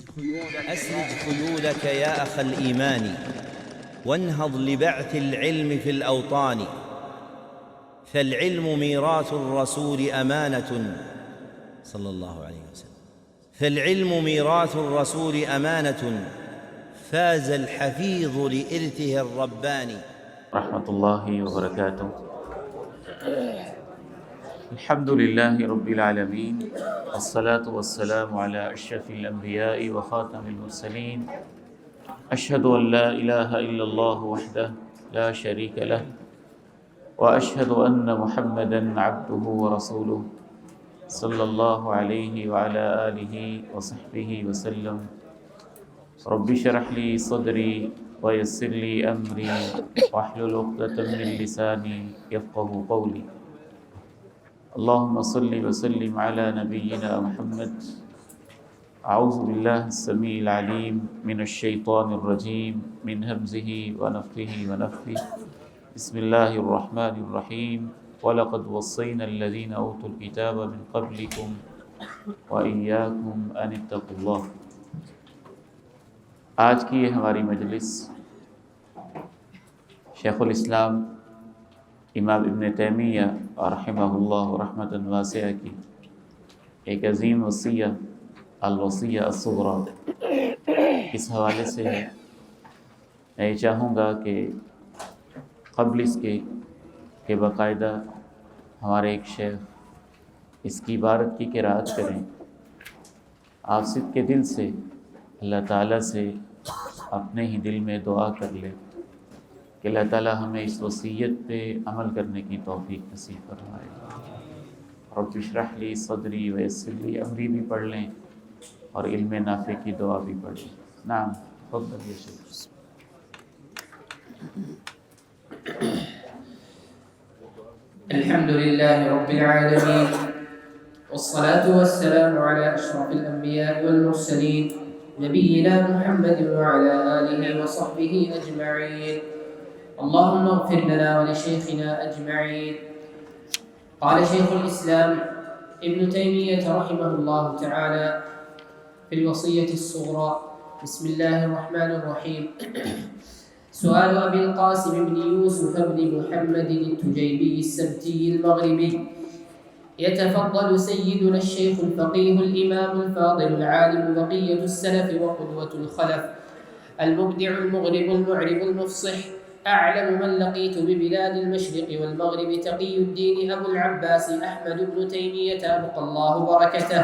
أسرج خيولك يا أخ الإيمان وانهض لبعث العلم في الأوطان، فالعلم ميراث الرسول أمانة صلى الله عليه وسلم، فالعلم ميراث الرسول أمانة فاز الحفيظ لإرثه الرباني. رحمة الله وبركاته. الحمد لله رب العالمين، والصلاة والسلام على أشرف الأنبياء وخاتم المرسلين، أشهد أن لا إله إلا الله وحده لا شريك له، وأشهد أن محمدًا عبده ورسوله صلى الله عليه وعلى آله وصحبه وسلم. رب اشرح لي صدري ويسر لي أمري واحلل عقدة من لساني يفقه قولي. اللهم صل وسلم على نبينا محمد. أعوذ بالله السميع العليم من الشيطان الرجيم من همزه ونفخه ونفثه. بسم الله الرحمن الرحيم. وَلَقَدْ وَصَّيْنَا الَّذِينَ أُوتُوا الْكِتَابَ مِنْ قَبْلِكُمْ وَإِيَّاكُمْ أَنِ اتَّقُوا اللَّهَ۔ آج کی یہ ہماری مجلس شیخ الاسلام امام ابن تیمیہ رحمہ اللہ رحمۃ واسعہ کی ایک عظیم وصیہ الوصیہ الصغریٰ اس حوالے سے ہے۔ میں یہ چاہوں گا کہ قبل اس کے کہ باقاعدہ ہمارے ایک شیخ اس کی عبارت کی قرأت کریں، آپ صدق کے دل سے اللہ تعالیٰ سے اپنے ہی دل میں دعا کر لیں کہ اللہ تعالیٰ ہمیں اس وصیت پہ عمل کرنے کی توفیق نصیب فرمائے۔ رب اشرح لی صدری ویسر لی امری بھی پڑھ لیں اور علم نافع کی دعا بھی پڑھ لیں۔ نعم تفضل یا شیخ۔ الحمد لله رب العالمين، والصلاة والسلام على أشرف الأنبياء والمرسلين نبينا محمد وعلى آله وصحبه أجمعين. اللهم اغفر لنا ولشيخنا أجمعين. قال شيخ الإسلام ابن تيمية رحمه الله تعالى في الوصية الصغرى: بسم الله الرحمن الرحيم. سؤال أبي القاسم بن يوسف بن محمد التجيبي السبتي المغربي: يتفضل سيدنا الشيخ الفقيه الإمام الفاضل العالم بقية السلف وقدوة الخلف المبدع المغرب المعرب المفصح أعلم من لقيت ببلاد المشرق والمغرب تقي الدين أبو العباس أحمد بن تيمية أبقى الله بركته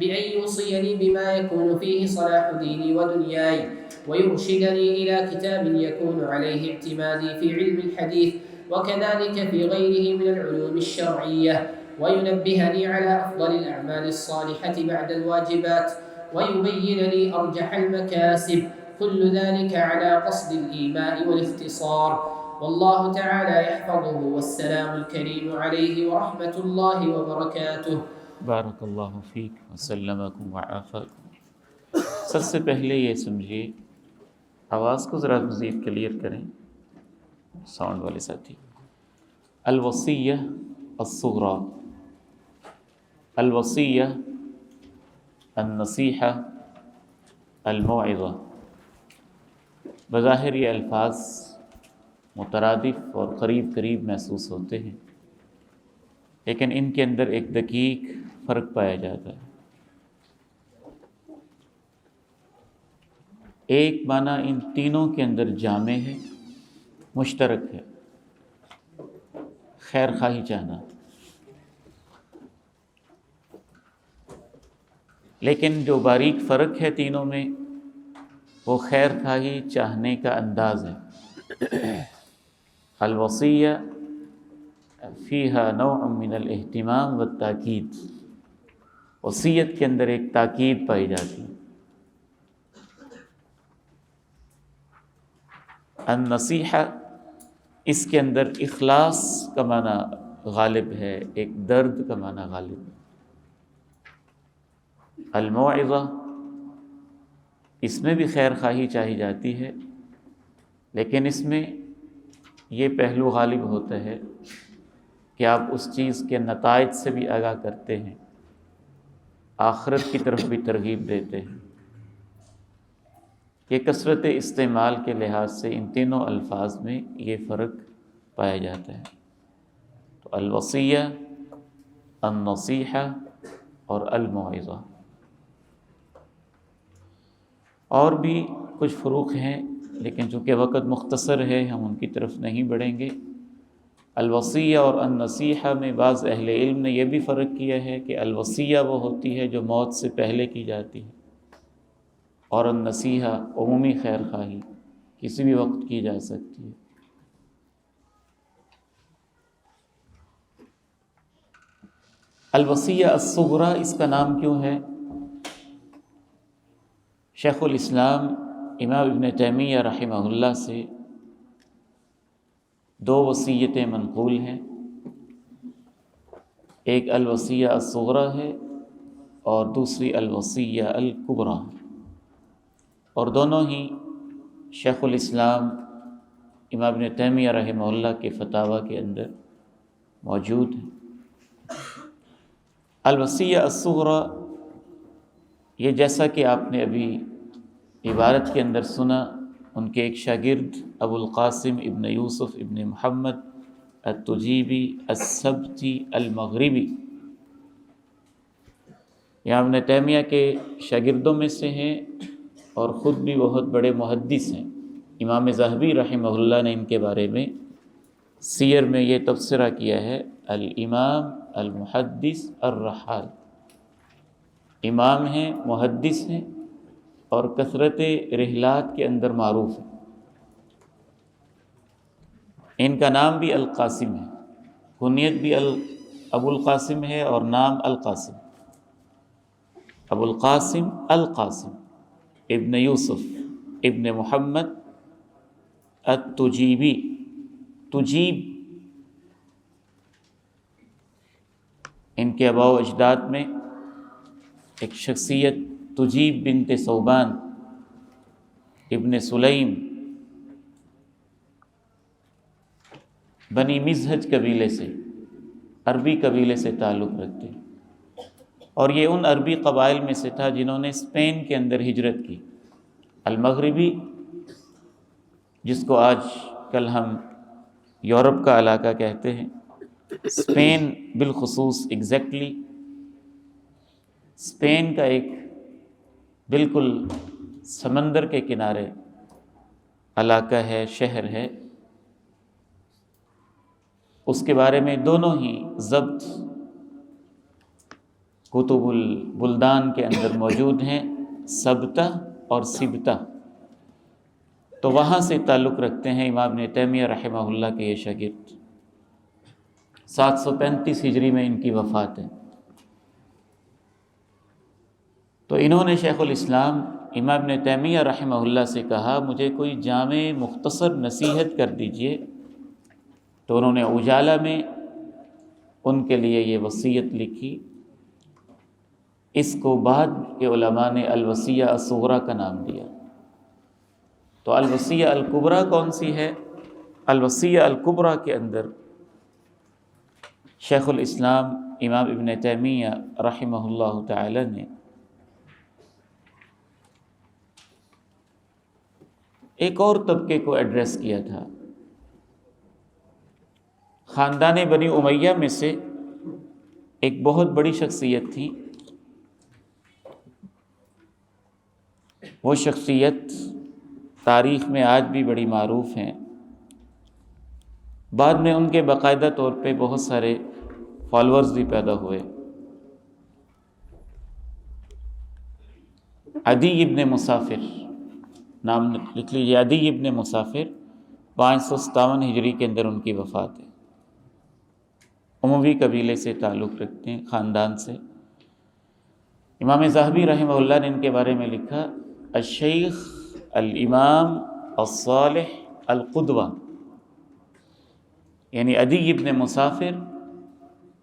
بأن يوصيني بما يكون فيه صلاح ديني ودنياي، ويرشدني إلى كتاب يكون عليه اعتمادي في علم الحديث وكذلك في غيره من العلوم الشرعية، وينبهني على أفضل الأعمال الصالحة بعد الواجبات، ويبين لي أرجح المكاسب، كل ذلك على قصد الإيماء والاختصار، والله تعالى يحفظه، والسلام الكريم عليه ورحمة الله وبركاته۔ بارک اللہ فیک وسلمکم وعافاکم۔ سب سے پہلے یہ سمجھیے، آواز کو ذرا مزید کلیئر کریں ساؤنڈ والے ساتھی۔ الوصیہ الصغریٰ، الوصیہ، النصیحہ، الموعظہ۔ بظاہر یہ الفاظ مترادف اور قریب قریب محسوس ہوتے ہیں، لیکن ان کے اندر ایک دقیق فرق پایا جاتا ہے۔ ایک معنی ان تینوں کے اندر جامع ہے، مشترک ہے، خیر خواہی چاہنا، لیکن جو باریک فرق ہے تینوں میں وہ خیر خواہی چاہنے کا انداز ہے۔ الوصیہ فیہا نوع من الاہتمام والتاکید، وصیت کے اندر ایک تاکید پائی جاتی ہے۔ النصیحہ، اس کے اندر اخلاص کا معنی غالب ہے، ایک درد کا معنی غالب ہے۔ الموعظہ، اس میں بھی خیر خواہی چاہی جاتی ہے، لیکن اس میں یہ پہلو غالب ہوتا ہے کہ آپ اس چیز کے نتائج سے بھی آگاہ کرتے ہیں، آخرت کی طرف بھی ترغیب دیتے ہیں۔ کہ کثرت استعمال کے لحاظ سے ان تینوں الفاظ میں یہ فرق پایا جاتا ہے۔ تو الوصیہ، النصیحہ اور الموعظہ، اور بھی کچھ فروق ہیں لیکن چونکہ وقت مختصر ہے ہم ان کی طرف نہیں بڑھیں گے۔ الوصیہ اور النصیحہ میں بعض اہل علم نے یہ بھی فرق کیا ہے کہ الوصیہ وہ ہوتی ہے جو موت سے پہلے کی جاتی ہے، اور النصیحہ عمومی خیر خواہی کسی بھی وقت کی جا سکتی ہے۔ الوصیہ الصغریٰ اس کا نام کیوں ہے؟ شیخ الاسلام امام ابن تیمیہ رحمہ اللہ سے دو وصیتیں منقول ہیں، ایک الوصیہ الصغریٰ ہے اور دوسری الوصیہ الکبریٰ، اور دونوں ہی شیخ الاسلام امام ابن تیمیہ رحمہ اللہ کے فتاویٰ کے اندر موجود ہیں۔ الوصیہ الصغریٰ یہ جیسا کہ آپ نے ابھی عبارت کے اندر سنا، ان کے ایک شاگرد ابو القاسم ابن یوسف ابن محمد التجیبی السبتی المغربی یہاں ابن تیمیہ کے شاگردوں میں سے ہیں اور خود بھی بہت بڑے محدث ہیں۔ امام ذہبی رحمہ اللہ نے ان کے بارے میں سیر میں یہ تبصرہ کیا ہے، الامام المحدث الرحال، امام ہیں، محدث ہیں اور کثرت رحلات کے اندر معروف ہیں۔ ان کا نام بھی القاسم ہے، کنیت بھی ابو القاسم ہے اور نام القاسم، ابو القاسم القاسم ابن یوسف ابن محمد التجیبی۔ تجیب ان کے آباء و اجداد میں ایک شخصیت تجیب بنت ثوبان ابن سلیم بنی مزہج قبیلے سے، عربی قبیلے سے تعلق رکھتے ہیں، اور یہ ان عربی قبائل میں سے تھا جنہوں نے اسپین کے اندر ہجرت کی۔ المغربی جس کو آج کل ہم یورپ کا علاقہ کہتے ہیں، اسپین بالخصوص ایگزیکٹلی اسپین کا ایک بالکل سمندر کے کنارے علاقہ ہے، شہر ہے، اس کے بارے میں دونوں ہی ضبط کتب البلدان کے اندر موجود ہیں، سبتہ اور سبتہ۔ تو وہاں سے تعلق رکھتے ہیں امام ابن تیمیہ رحمہ اللہ کے یہ شاگرد۔ 735 ہجری میں ان کی وفات ہے۔ تو انہوں نے شیخ الاسلام امام ابن تیمیہ رحمہ اللہ سے کہا مجھے کوئی جامع مختصر نصیحت کر دیجئے، تو انہوں نے اجالہ میں ان کے لیے یہ وصیت لکھی۔ اس کو بعد کے علماء نے الوصیہ الصغریٰ کا نام دیا۔ تو الوصیہ الکبریٰ کون سی ہے؟ الوصیہ الکبریٰ کے اندر شیخ الاسلام امام ابن تیمیہ رحمہ اللہ تعالی نے ایک اور طبقے کو ایڈریس کیا تھا۔ خاندان بنی امیہ میں سے ایک بہت بڑی شخصیت تھی، وہ شخصیت تاریخ میں آج بھی بڑی معروف ہیں، بعد میں ان کے باقاعدہ طور پہ بہت سارے فالورز بھی پیدا ہوئے۔ عدی ابن مسافر نام لکھ لیجیے، عدی ابن مسافر 557 ہجری کے اندر ان کی وفات ہے۔ اموی قبیلے سے تعلق رکھتے ہیں، خاندان سے۔ امام ذہبی رحمہ اللہ نے ان کے بارے میں لکھا الشیخ الامام الصالح القدوہ، یعنی عدی ابن مسافر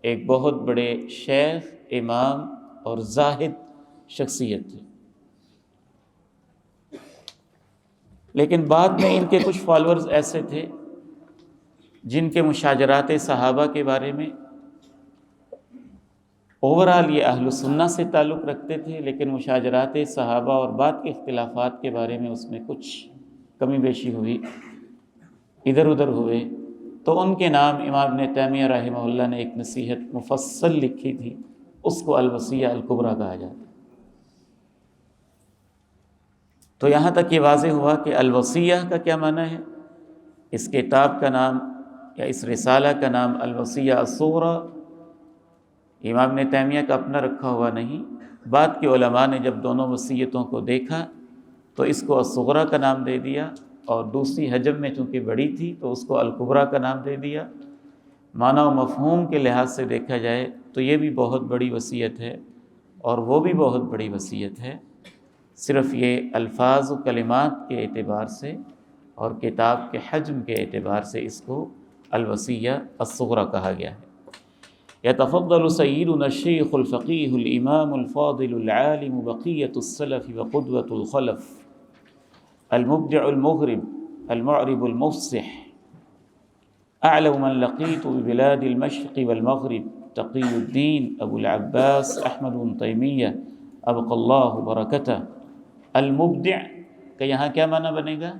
ایک بہت بڑے شیخ، امام اور زاہد شخصیت تھی، لیکن بعد میں ان کے کچھ فالورز ایسے تھے جن کے مشاجرات صحابہ کے بارے میں اوورال یہ اہل سنہ سے تعلق رکھتے تھے، لیکن مشاجرات صحابہ اور بعد کے اختلافات کے بارے میں اس میں کچھ کمی بیشی ہوئی، ادھر ادھر ہوئے، تو ان کے نام امام ابن تیمیہ رحمہ اللہ نے ایک نصیحت مفصل لکھی تھی، اس کو الوصیہ الکبریٰ کہا جاتا ہے۔ تو یہاں تک یہ واضح ہوا کہ الوصیہ کا کیا معنی ہے۔ اس کتاب کا نام یا اس رسالہ کا نام الوصیہ الصغریٰ امام ابن تیمیہ کا اپنا رکھا ہوا نہیں، بعد کے علماء نے جب دونوں وصیتوں کو دیکھا تو اس کو الصغریٰ کا نام دے دیا، اور دوسری حجم میں چونکہ بڑی تھی تو اس کو الکبریٰ کا نام دے دیا۔ معنی و مفہوم کے لحاظ سے دیکھا جائے تو یہ بھی بہت بڑی وصیت ہے اور وہ بھی بہت بڑی وصیت ہے، صرف یہ الفاظ و کلمات کے اعتبار سے اور کتاب کے حجم کے اعتبار سے اس کو الوصیہ الصغریٰ کہا گیا ہے۔ یتفضل سیدنا الشیخ الفقیہ الامام الفاضل العالم بقیۃ السلف وقدوۃ الخلف المبدع المغرب المعرب المفصح اعلم من لقیت ببلاد المشرق والمغرب تقی الدین ابو العباس احمد بن تیمیہ ابقى اللہ برکتہ۔ المبدع کا یہاں کیا معنی بنے گا؟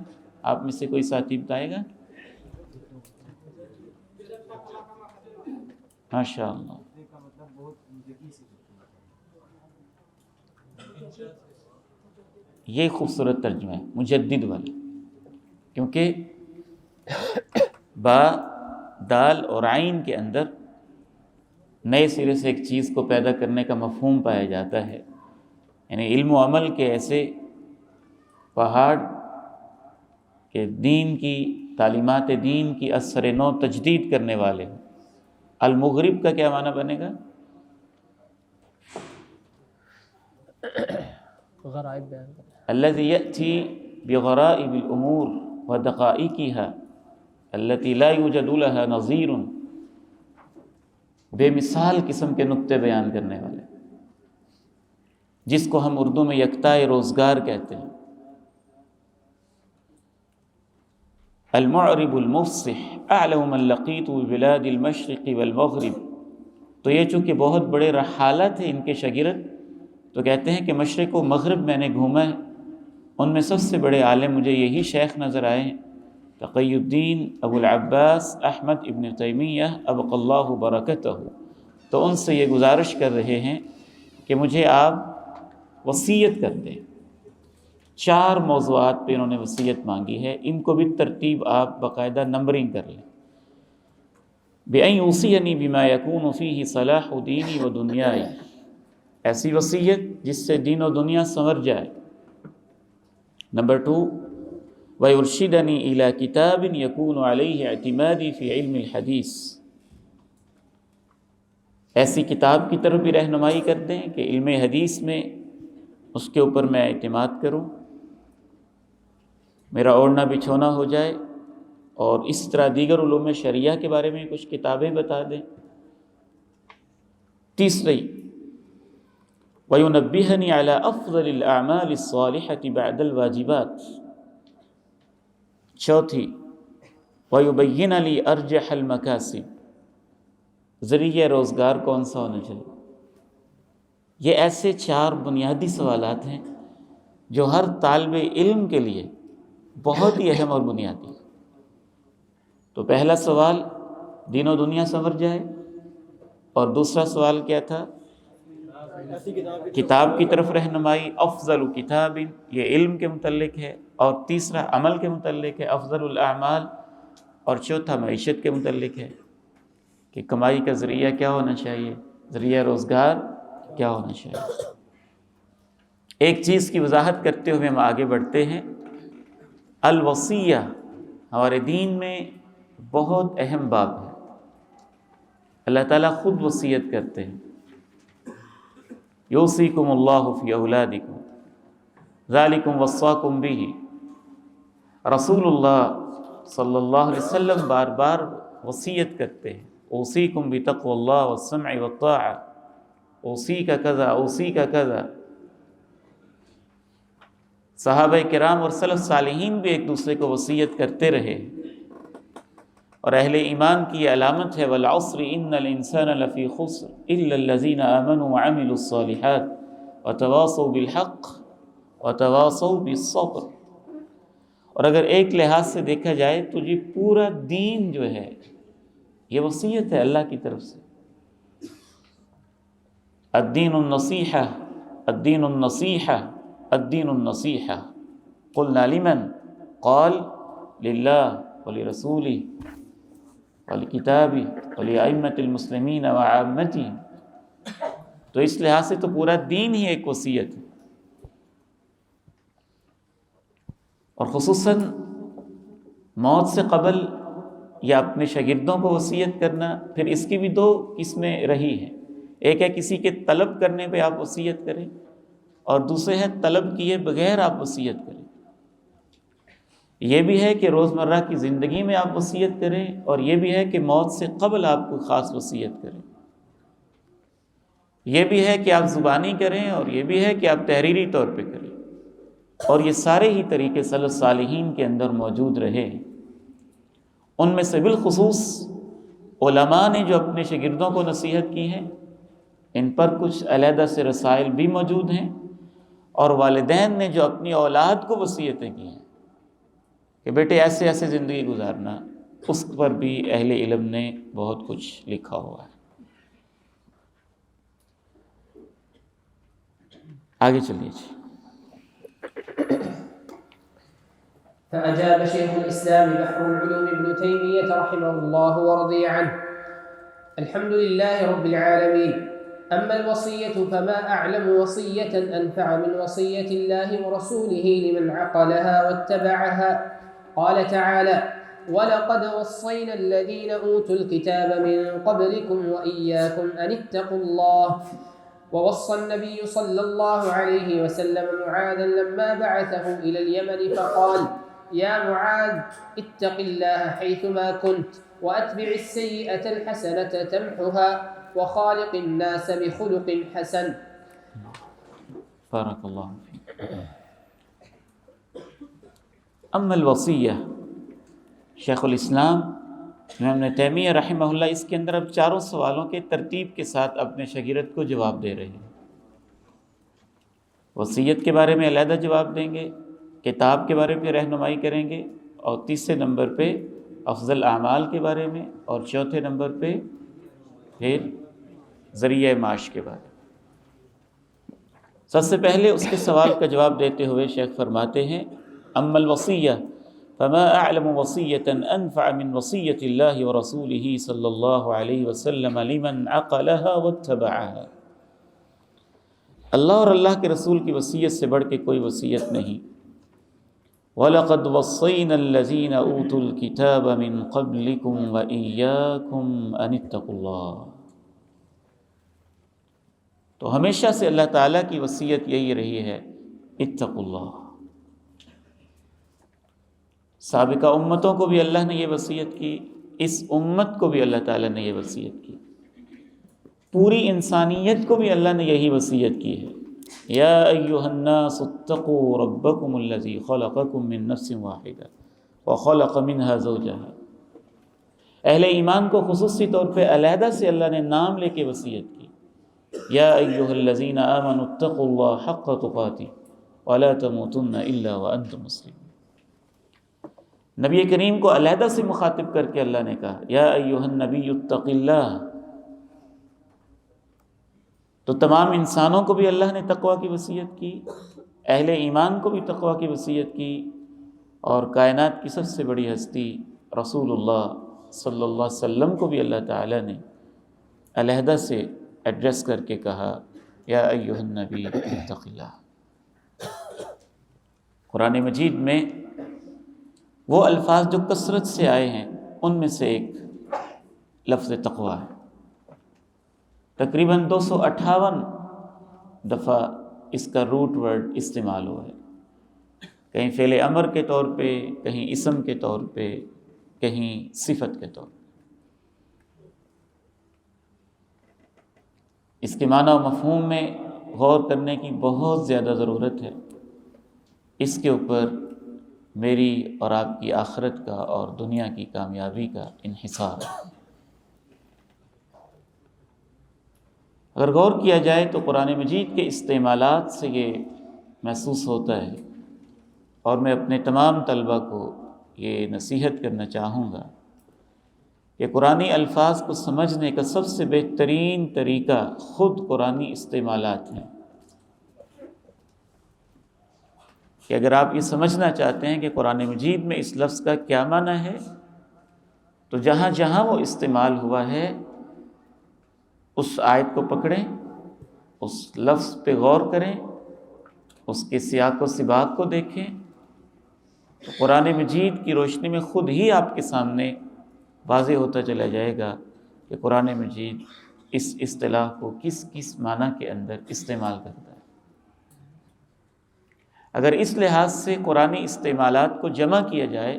آپ میں سے کوئی ساتھی بتائے گا؟ ماشاء اللہ، یہ خوبصورت ترجمہ ہے مجدد والا، کیونکہ با، دال اور عین کے اندر نئے سرے سے ایک چیز کو پیدا کرنے کا مفہوم پایا جاتا ہے، یعنی علم و عمل کے ایسے پہاڑ کہ دین کی تعلیمات دین کی اثر نو تجدید کرنے والے ہیں۔ المغرب کا کیا معنی بنے گا؟ غرائب بیان کرنا۔ الذي يأتي بغرائب الأمور ودقائقها التي لا يوجد لها نظير، بے مثال قسم کے نکتے بیان کرنے والے، جس کو ہم اردو میں یکتائے روزگار کہتے ہیں۔ المعرب المفصح اعلم من لقیت ببلاد المشرق والمغرب، تو یہ چونکہ بہت بڑے رحالہ تھے ان کے شاگرد، تو کہتے ہیں کہ مشرق و مغرب میں نے گھوما ہے، ان میں سب سے بڑے عالم مجھے یہی شیخ نظر آئے ہیں، تقی الدین ابو العباس احمد ابن تیمیہ ابقى اللہ برکتہ۔ تو ان سے یہ گزارش کر رہے ہیں کہ مجھے آپ وصیت کر دیں۔ 4 موضوعات پہ انہوں نے وصیت مانگی ہے، ان کو بھی ترتیب آپ باقاعدہ نمبرنگ کر لیں۔ بِأَن يُوصِيَنِي بِمَا يَكُونُ فِيهِ صَلَاحُ دِينِي وَدُنْيَاي، ایسی وصیت جس سے دین و دنیا سنور جائے۔ نمبر 2، وَيُرْشِدَنِي إِلَى كِتَابٍ يَكُونُ عَلَيْهِ اعْتِمَادِي فِي عِلْمِ الْحَدِيثِ، ایسی کتاب کی طرف بھی رہنمائی کر دیں کہ علم حدیث میں اس کے اوپر میں اعتماد کروں، میرا اوڑھنا بچھونا ہو جائے، اور اس طرح دیگر علوم شریعہ کے بارے میں کچھ کتابیں بتا دیں۔ تیسری، وَيُنَبِّهَنِي عَلَى أَفْضَلِ الْأَعْمَالِ الصَّالِحَةِ بَعْدَ الْوَاجِبَاتِ۔ چوتھی، وَيُبَيِّنَ لِي أَرْجَحَ الْمَكَاسِبِ، ذریعہ روزگار کون سا ہونا چاہیے۔ یہ ایسے 4 بنیادی سوالات ہیں جو ہر طالب علم کے لیے بہت ہی اہم اور بنیادی ہے۔ تو پہلا سوال دین و دنیا سنور جائے، اور دوسرا سوال کیا تھا؟ کتاب کی طرف رہنمائی، افضل کتاب، یہ علم کے متعلق ہے، اور تیسرا عمل کے متعلق ہے، افضل الاعمال، اور چوتھا معیشت کے متعلق ہے کہ کمائی کا ذریعہ کیا ہونا چاہیے، ذریعہ روزگار کیا ہونا چاہیے۔ ایک چیز کی وضاحت کرتے ہوئے ہم آگے بڑھتے ہیں۔ الوصیہ ہمارے دین میں بہت اہم باب ہے۔ اللہ تعالیٰ خود وصیت کرتے ہیں، یوصیکم اللہ فی اولادکم ذالکم وصاکم بہ۔ رسول اللہ صلی اللہ علیہ وسلم بار بار وصیت کرتے ہیں، اوصیکم بتقوی اللہ والسمع والطاعہ، اوصی کا کذا، اوصی کا کذا۔ صحابہ کرام اور سلف صالحین بھی ایک دوسرے کو وصیت کرتے رہے۔ اور اہل ایمان کی یہ علامت ہے والعصر ان الانسان لفی خسر الا الذین آمنوا وعملوا الصالحات وتواصوا بالحق وتواصوا بالصبر۔ اور اگر ایک لحاظ سے دیکھا جائے تو یہ پورا دین جو ہے یہ وصیت ہے اللہ کی طرف سے۔ الدین النصیحہ الدین النصیحہ الدین النصیحہ قلنا لمن قال للہ ولرسولہ ولکتابہ ولأئمۃ المسلمین وعامتہم۔ تو اس لحاظ سے تو پورا دین ہی ایک وصیت ہے، اور خصوصاً موت سے قبل یا اپنے شاگردوں کو وصیت کرنا، پھر اس کی بھی دو قسمیں رہی ہیں۔ ایک ہے کسی کے طلب کرنے پہ آپ وصیت کریں، اور دوسرے ہے طلب کیے بغیر آپ وصیت کریں۔ یہ بھی ہے کہ روزمرہ کی زندگی میں آپ وصیت کریں، اور یہ بھی ہے کہ موت سے قبل آپ کو خاص وصیت کریں۔ یہ بھی ہے کہ آپ زبانی کریں، اور یہ بھی ہے کہ آپ تحریری طور پہ کریں، اور یہ سارے ہی طریقے سلف صالحین کے اندر موجود رہے۔ ان میں سے بالخصوص علماء نے جو اپنے شاگردوں کو نصیحت کی ہے، ان پر کچھ علیحدہ سے رسائل بھی موجود ہیں، اور والدین نے جو اپنی اولاد کو وصیتیں کی ہیں کہ بیٹے ایسے ایسے زندگی گزارنا، اس پر بھی اہل علم نے بہت کچھ لکھا ہوا ہے۔ آگے چلیے جی۔ فأجاب شيخ الإسلام بحر العلوم ابن تيمية رحمه الله ورضي عنه: الحمد لله رب العالمين. أما الوصية فما أعلم وصية أنفع من وصية الله ورسوله لمن عقلها واتبعها. قال تعالى: ولقد وصينا الذين أوتوا الكتاب من قبلكم وإياكم أن اتقوا الله. ووصى النبي صلى الله عليه وسلم معاذا لما بعثه إلى اليمن فقال: يا معاذ اتق الله حيثما كنت وأتبع السيئة الحسنة تمحها وخالق الناس بخلق حسن. بارک اللہ فیک۔ اما الوصیہ، شیخ الاسلام ابن تیمیہ رحمہ اللہ اس کے اندر اب چاروں سوالوں کے ترتیب کے ساتھ اپنے شاگرد کو جواب دے رہے ہیں۔ وصیت کے بارے میں علیحدہ جواب دیں گے، کتاب کے بارے میں رہنمائی کریں گے، اور تیسرے نمبر پہ افضل اعمال کے بارے میں، اور چوتھے نمبر پہ پھر ذریعہ معاش کے بارے میں۔ سب سے پہلے اس کے سوال کا جواب دیتے ہوئے شیخ فرماتے ہیں: اما الوصیہ فما اعلم وصیة انفع من وصیۃ اللہ ورسولہ صلی اللہ علیہ وسلم لمن عقلها واتبعها۔ اللہ اور اللہ کے رسول کی وصیت سے بڑھ کے کوئی وصیت نہیں۔ وَلَقَدْ وَصَّيْنَا الَّذِينَ أُوتُوا الْكِتَابَ مِنْ قَبْلِكُمْ وَإِيَّاكُمْ أَنِ اتَّقُوا اللَّهَ۔ تو ہمیشہ سے اللہ تعالیٰ کی وصیت یہی رہی ہے، اتقوا اللہ۔ سابقہ امتوں کو بھی اللہ نے یہ وصیت کی، اس امت کو بھی اللہ تعالیٰ نے یہ وصیت کی، پوری انسانیت کو بھی اللہ نے یہی وصیت کی ہے۔ یا ایھا الناس اتقوا ربکم الذی خلقکم من نفس واحدہ وخلق منها زوجها۔ اہل ایمان کو خصوصی طور پہ علیحدہ سے اللہ نے نام لے کے وصیت کی، یا ایھا الذین آمنوا اتقوا اللہ حق تقاتہ ولا تموتن الا وانتم مسلمون۔ نبی کریم کو علیحدہ سے مخاطب کر کے اللہ نے کہا یا ایھا النبی اتق اللہ۔ تو تمام انسانوں کو بھی اللہ نے تقوی کی وصیت کی، اہل ایمان کو بھی تقوی کی وصیت کی، اور کائنات کی سب سے بڑی ہستی رسول اللہ صلی اللہ علیہ وسلم کو بھی اللہ تعالیٰ نے علیحدہ سے ایڈریس کر کے کہا یا ایھا النبی اتق اللہ۔ قرآن مجید میں وہ الفاظ جو کثرت سے آئے ہیں ان میں سے ایک لفظ تقوی ہے۔ تقریباً 258 دفعہ اس کا روٹ ورڈ استعمال ہوا ہے، کہیں فعل امر کے طور پہ، کہیں اسم کے طور پہ، کہیں صفت کے طور پہ۔ اس کے معنی و مفہوم میں غور کرنے کی بہت زیادہ ضرورت ہے، اس کے اوپر میری اور آپ کی آخرت کا اور دنیا کی کامیابی کا انحصار ہے۔ اگر غور کیا جائے تو قرآن مجید کے استعمالات سے یہ محسوس ہوتا ہے، اور میں اپنے تمام طلبہ کو یہ نصیحت کرنا چاہوں گا کہ قرآنی الفاظ کو سمجھنے کا سب سے بہترین طریقہ خود قرآنی استعمالات ہیں، کہ اگر آپ یہ سمجھنا چاہتے ہیں کہ قرآن مجید میں اس لفظ کا کیا معنی ہے، تو جہاں جہاں وہ استعمال ہوا ہے اس آیت کو پکڑیں، اس لفظ پہ غور کریں، اس کے سیاق و سباق کو دیکھیں، تو قرآن مجید کی روشنی میں خود ہی آپ کے سامنے واضح ہوتا چلا جائے گا کہ قرآن مجید اس اصطلاح کو کس کس معنی کے اندر استعمال کرتا ہے۔ اگر اس لحاظ سے قرآنی استعمالات کو جمع کیا جائے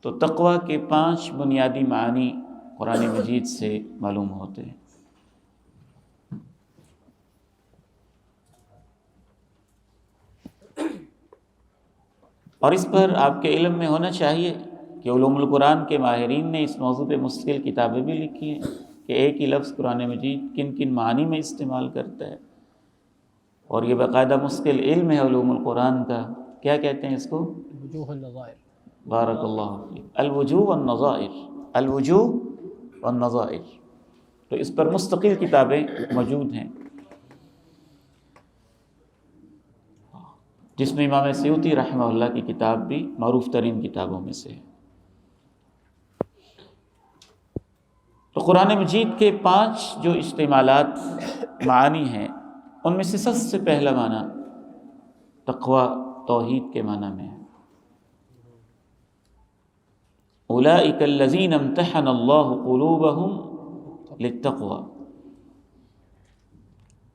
تو تقویٰ کے 5 بنیادی معنی قرآن مجید سے معلوم ہوتے ہیں۔ اور اس پر آپ کے علم میں ہونا چاہیے کہ علوم القرآن کے ماہرین نے اس موضوع پہ مستقل کتابیں بھی لکھی ہیں کہ ایک ہی لفظ قرآن مجید کن کن معانی میں استعمال کرتا ہے، اور یہ باقاعدہ مستقل علم ہے علوم القرآن کا۔ کیا کہتے ہیں اس کو؟ الوجوہ النظائر۔ بارک اللہ فیک، الوجوہ والنظائر، الوجوہ والنظائر، تو اس پر مستقل کتابیں موجود ہیں، جس میں امام سیوطی رحمہ اللہ کی کتاب بھی معروف ترین کتابوں میں سے ہے۔ تو قرآن مجید کے 5 جو استعمالات معانی ہیں، ان میں سے سب سے پہلا معنی تقویٰ، توحید کے معنی میں ہے۔ اولئک الذین امتحن اللہ قلوبہم للتقوی،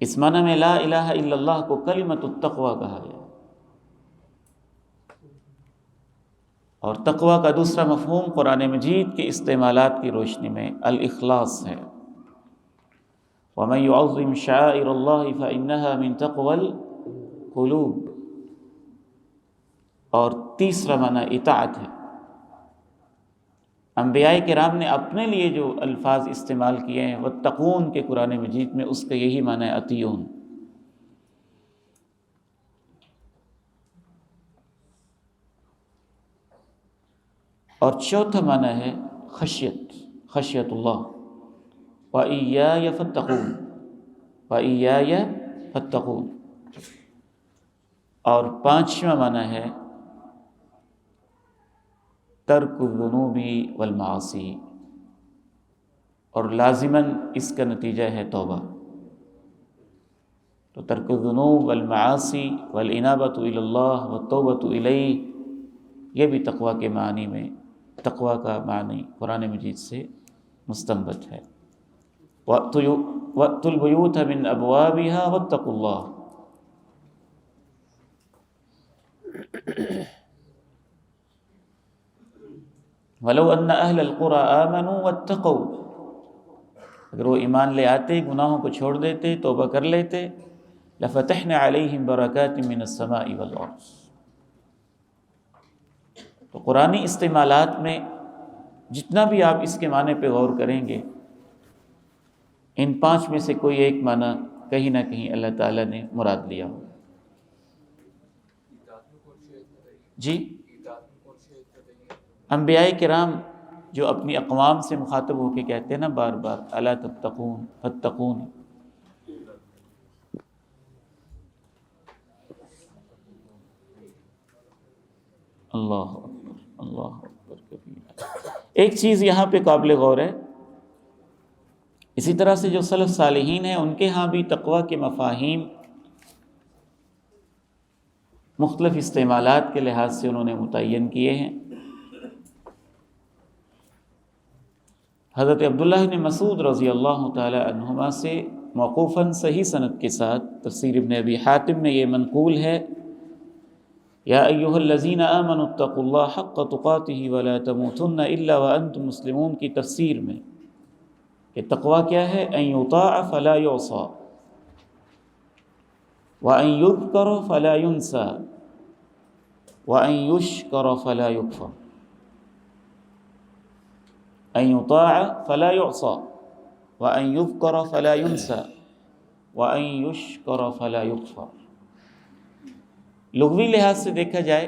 اس معنی میں لا الہ الا اللہ کو کلمۃ التقوی کہا گیا۔ اور تقوی کا دوسرا مفہوم قرآن مجید کے استعمالات کی روشنی میں الاخلاص ہے۔ وَمَن يُعَظِّمْ شَعَائِرَ اللَّهِ فَإِنَّهَا مِن تَقْوَى الْقُلُوبِ، اور تیسرا معنی اطاعت ہے۔ انبیاء کرام نے اپنے لیے جو الفاظ استعمال کیے ہیں وَاتَّقُونَ کے قرآن مجید میں اس کا یہی معنی ہے، اطیعون۔ اور چوتھا معنی ہے خشیت، خشیت اللہ، وَإِيَّايَ فَاتَّقُونَ، وَإِيَّايَ فَاتَّقُونَ۔ اور 5واں معنی ہے ترک الذنوب والمعاصی، اور لازماً اس کا نتیجہ ہے توبہ۔ تو ترک الذنوب والمعاصی والانابۃ الی اللہ والتوبۃ الیہ، یہ بھی تقویٰ کے معنی میں، تقویٰ کا معنی قرآن مجید سے مستنبت ہے۔ وَأْتُوا الْبُيُوتَ مِنْ أَبْوَابِهَا وَاتَّقُوا اللَّهَ۔ وَلَوْ أَنَّ أَهْلَ الْقُرَىٰ آمَنُوا وَاتَّقَوْا، اگر وہ ایمان لے آتے، گناہوں کو چھوڑ دیتے، توبہ کر لیتے، لَفَتَحْنَا عَلَيْهِمْ بَرَكَاتٍ مِّنَ السَّمَاءِ وَالْأَرْضِ۔ تو قرآنی استعمالات میں جتنا بھی آپ اس کے معنی پہ غور کریں گے، ان 5 میں سے کوئی ایک معنی کہیں نہ کہیں اللہ تعالیٰ نے مراد لیا ہو۔ جی، انبیاء کرام جو اپنی اقوام سے مخاطب ہو کے کہتے ہیں نا بار بار الا تتقون فاتقون، اللہ اکبر، اللہ اکبر کبیرہ۔ ایک چیز یہاں پہ قابل غور ہے، اسی طرح سے جو سلف صالحین ہیں ان کے ہاں بھی تقویٰ کے مفاہیم مختلف استعمالات کے لحاظ سے انہوں نے متعین کیے ہیں۔ حضرت عبداللہ بن مسعود رضی اللہ تعالی عنہما سے موقوفاً صحیح سند کے ساتھ تفسیر ابن ابی حاتم میں یہ منقول ہے، یا ایھا الذین آمنوا اتقوا اللہ حق تقاتہ ولا تموتن الا وانتم مسلمون کی تفسیر میں کہ تقویٰ کیا ہے؟ ان یطاع فلا یعصى وان یذکر فلا ینسى وَأَن يُشْكَرَ فَلَا يُكْفَرُ، أَن يُطَاعَ فَلَا يُعْصَى، وَأَن يُذْكَرَ فَلَا يُنسَى، وَأَن يُشْكَرَ فَلَا يُكْفَرُ۔ لغوی لحاظ سے دیکھا جائے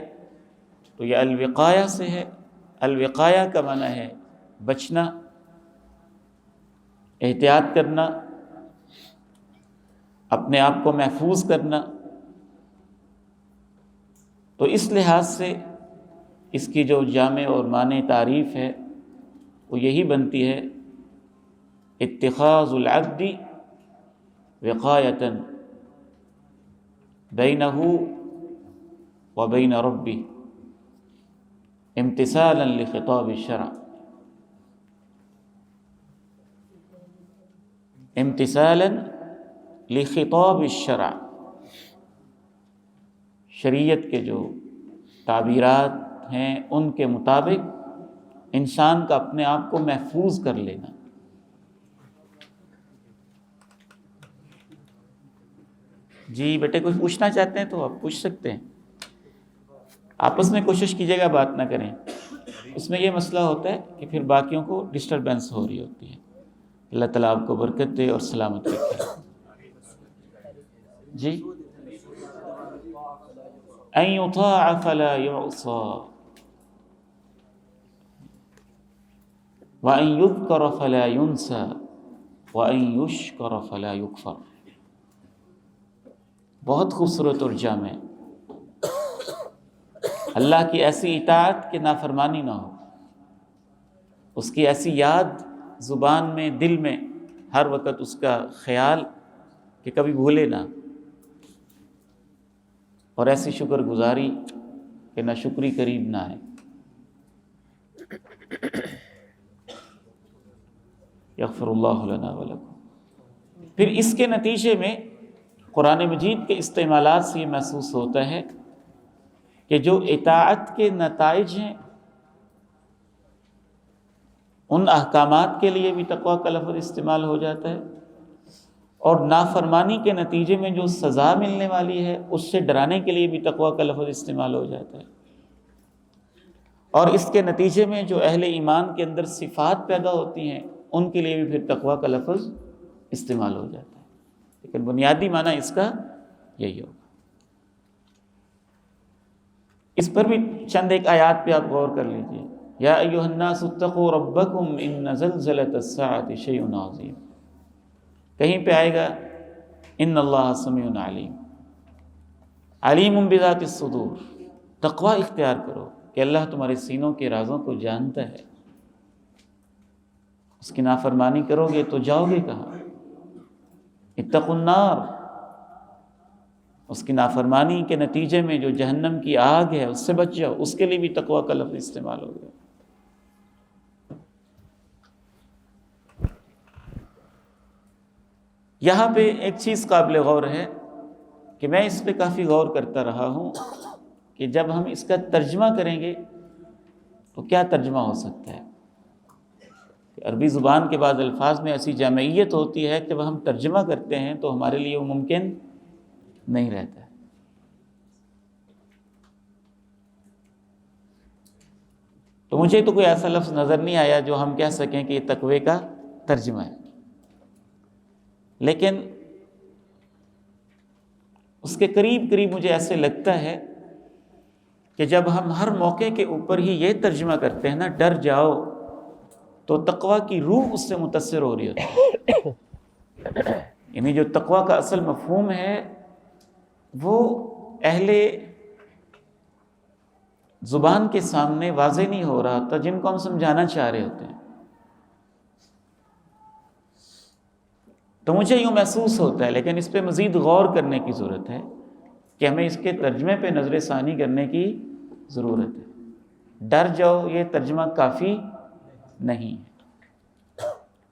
تو یہ الوقایہ سے ہے۔ الوقایہ کا معنی ہے بچنا، احتیاط کرنا، اپنے آپ کو محفوظ کرنا۔ تو اس لحاظ سے اس کی جو جامع اور معنی تعریف ہے وہ یہی بنتی ہے، اتخاذ العبد وقایۃ بینہ وبین ربہ امتثالا لخطاب الشرع، امتثالا لخطاب الشرع، شریعت کے جو تعبیرات ہیں ان کے مطابق انسان کا اپنے آپ کو محفوظ کر لینا۔ جی بیٹے کچھ پوچھنا چاہتے ہیں تو آپ پوچھ سکتے ہیں، آپس میں کوشش کیجیے گا بات نہ کریں، اس میں یہ مسئلہ ہوتا ہے کہ پھر باقیوں کو ڈسٹربنس ہو رہی ہوتی ہے۔ اللہ تعالیٰ آپ کو برکت دے اور سلامت رکھے۔ جی ان یطاع فلا یعصى وان یذکر فلا ینسى وان یشکر فلا یکفر۔ بہت خوبصورت اور جامع، اللہ کی ایسی اطاعت کہ نافرمانی نہ ہو، اس کی ایسی یاد زبان میں دل میں ہر وقت اس کا خیال کہ کبھی بھولے نہ، اور ایسی شکر گزاری کہ نہ شکری قریب نہ آئے۔ یغفر اللہ لنا ولکم۔ پھر اس کے نتیجے میں قرآن مجید کے استعمالات سے یہ محسوس ہوتا ہے کہ جو اطاعت کے نتائج ہیں ان احکامات کے لیے بھی تقویٰ کا لفظ استعمال ہو جاتا ہے، اور نافرمانی کے نتیجے میں جو سزا ملنے والی ہے اس سے ڈرانے کے لیے بھی تقویٰ کا لفظ استعمال ہو جاتا ہے، اور اس کے نتیجے میں جو اہل ایمان کے اندر صفات پیدا ہوتی ہیں ان کے لیے بھی پھر تقویٰ کا لفظ استعمال ہو جاتا ہے، لیکن بنیادی معنی اس کا یہی ہوگا۔ اس پر بھی چند ایک آیات پہ آپ غور کر لیجئے۔ یا ایھا الناس اتقوا ربکم ان زلزلۃ الساعۃ شیء عظیم، کہیں پہ آئے گا ان اللہ سمیع علیم، علیم بذات الصدور۔ تقویٰ اختیار کرو کہ اللہ تمہارے سینوں کے رازوں کو جانتا ہے۔ اس کی نافرمانی کرو گے تو جاؤ گے کہاں؟ اتقوا النار، اس کی نافرمانی کے نتیجے میں جو جہنم کی آگ ہے اس سے بچ جاؤ، اس کے لیے بھی تقویٰ کا لفظ استعمال ہو گیا۔ یہاں پہ ایک چیز قابل غور ہے کہ میں اس پہ کافی غور کرتا رہا ہوں کہ جب ہم اس کا ترجمہ کریں گے تو کیا ترجمہ ہو سکتا ہے۔ عربی زبان کے بعض الفاظ میں ایسی جامعیت ہوتی ہے کہ جب ہم ترجمہ کرتے ہیں تو ہمارے لیے وہ ممکن نہیں رہتا ہے۔ تو مجھے تو کوئی ایسا لفظ نظر نہیں آیا جو ہم کہہ سکیں کہ یہ تقوی کا ترجمہ ہے، لیکن اس کے قریب قریب مجھے ایسے لگتا ہے کہ جب ہم ہر موقع کے اوپر ہی یہ ترجمہ کرتے ہیں نا، ڈر جاؤ، تو تقویٰ کی روح اس سے متاثر ہو رہی ہوتی ہے۔ یعنی جو تقویٰ کا اصل مفہوم ہے وہ اہل زبان کے سامنے واضح نہیں ہو رہا ہوتا، جن کو ہم سمجھانا چاہ رہے ہوتے ہیں۔ تو مجھے یوں محسوس ہوتا ہے، لیکن اس پہ مزید غور کرنے کی ضرورت ہے کہ ہمیں اس کے ترجمے پہ نظر ثانی کرنے کی ضرورت ہے۔ ڈر جاؤ یہ ترجمہ کافی نہیں ہے۔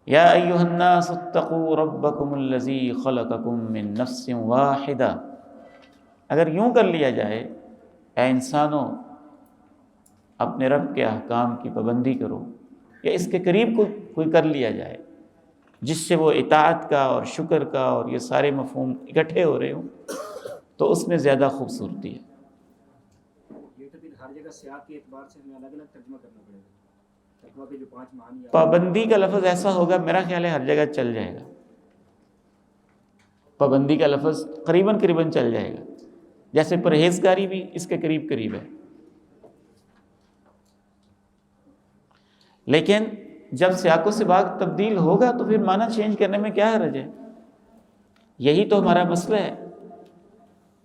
یا ایھا الناس اتقوا ربکم الذی خلقکم من نفس واحدہ، اگر یوں کر لیا جائے اے انسانوں اپنے رب کے احکام کی پابندی کرو، یا اس کے قریب کوئی کر لیا جائے جس سے وہ اطاعت کا اور شکر کا اور یہ سارے مفہوم اکٹھے ہو رہے ہوں، تو اس میں زیادہ خوبصورتی ہے۔ ہر جگہ سیاق کے اعتبار سے ہمیں الگ الگ ترجمہ کرنا پڑے گا؟ تقویٰ کے جو 5 معانی پابندی کا لفظ ایسا ہوگا، میرا خیال ہے ہر جگہ چل جائے گا. پابندی کا لفظ قریباً چل جائے گا، جیسے پرہیزگاری بھی اس کے قریب ہے. لیکن جب سیاق و سباق تبدیل ہوگا تو پھر معنی چینج کرنے میں کیا حرج ہے؟ یہی تو ہمارا مسئلہ ہے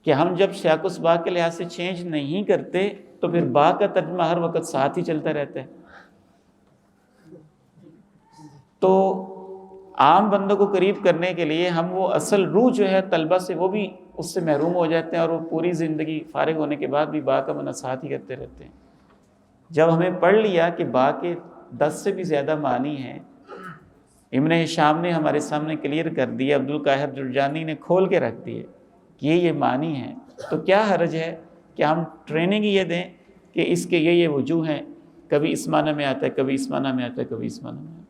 کہ ہم جب سیاق و سباق کے لحاظ سے چینج نہیں کرتے تو پھر با کا ترجمہ ہر وقت ساتھ ہی چلتا رہتا ہے. تو عام بندوں کو قریب کرنے کے لیے ہم وہ اصل روح جو ہے طلبہ سے، وہ بھی اس سے محروم ہو جاتے ہیں، اور وہ پوری زندگی فارغ ہونے کے بعد بھی با کا معنی ساتھ ہی کرتے رہتے ہیں. جب ہمیں پڑھ لیا کہ با کے 10 سے بھی زیادہ معنی ہیں، ابن ہشام نے ہمارے سامنے کلیئر کر دیا، عبد القاہر جرجانی نے کھول کے رکھ دیے کہ یہ معنی ہیں، تو کیا حرج ہے کہ ہم ٹریننگ یہ دیں کہ اس کے یہ وجوہ ہیں، کبھی اس معنی میں آتا ہے، کبھی اس معنی میں آتا ہے، کبھی اس معنی میں آتا ہے.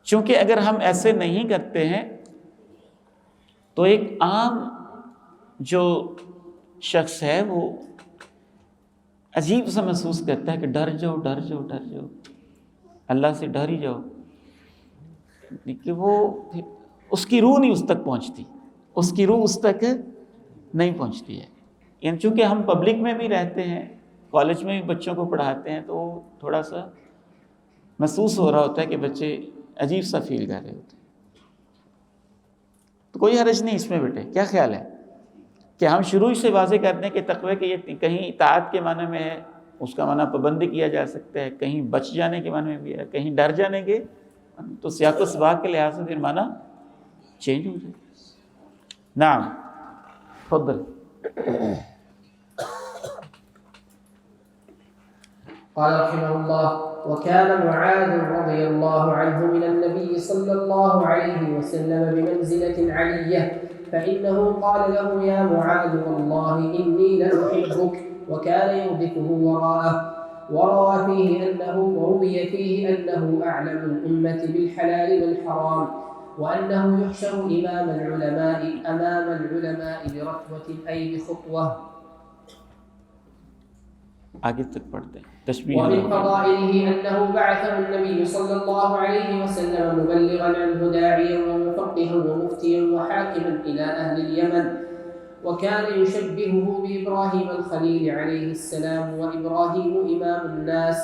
چونکہ اگر ہم ایسے نہیں کرتے ہیں تو ایک عام جو شخص ہے وہ عجیب سا محسوس کرتا ہے کہ ڈر جاؤ، اللہ سے ڈر ہی جاؤ، کہ وہ اس کی روح نہیں اس تک پہنچتی، اس کی روح اس تک نہیں پہنچتی ہے. یعنی چونکہ ہم پبلک میں بھی رہتے ہیں، کالج میں بھی بچوں کو پڑھاتے ہیں، تو تھوڑا سا محسوس ہو رہا ہوتا ہے کہ بچے عجیب سا فیل کر رہے ہوتے ہیں. تو کوئی حرج نہیں اس میں بیٹے. کیا خیال ہے کہ ہم شروع سے واضح کر دیں کہ تقوی کے یہ کہیں اطاعت کے معنی میں ہے، اس کا معنی پابندی کیا جا سکتا ہے، کہیں بچ جانے کے معنی میں بھی ہے، kہیں ڈر جانے کے، تو سیاق و سباق کے لحاظ سے پھر معنی چینج ہو جائے. نعم تفضل. قال رحمه الله: وكان معاذ رضي الله عنه من النبي صلى الله عليه وسلم بمنزلة علية، فإنه قال له: يا معاذ والله إني لأحبك، وكان يردفه وراءه. وروي فيه أنه أعلم الأمة بالحلال والحرام، وأنه يحشر أمام العلماء برتوة أي بخطوة. آگے تک پڑھتے ہیں. تشبیہ. ومن فضائله أنه بعثه النبي صلى الله عليه وسلم مبلغا عنه داعيا ومفقها ومفتيا وحاكما إلى أهل اليمن، وكان يشبهه بإبراهيم الخليل عليه السلام، وإبراهيم إمام الناس.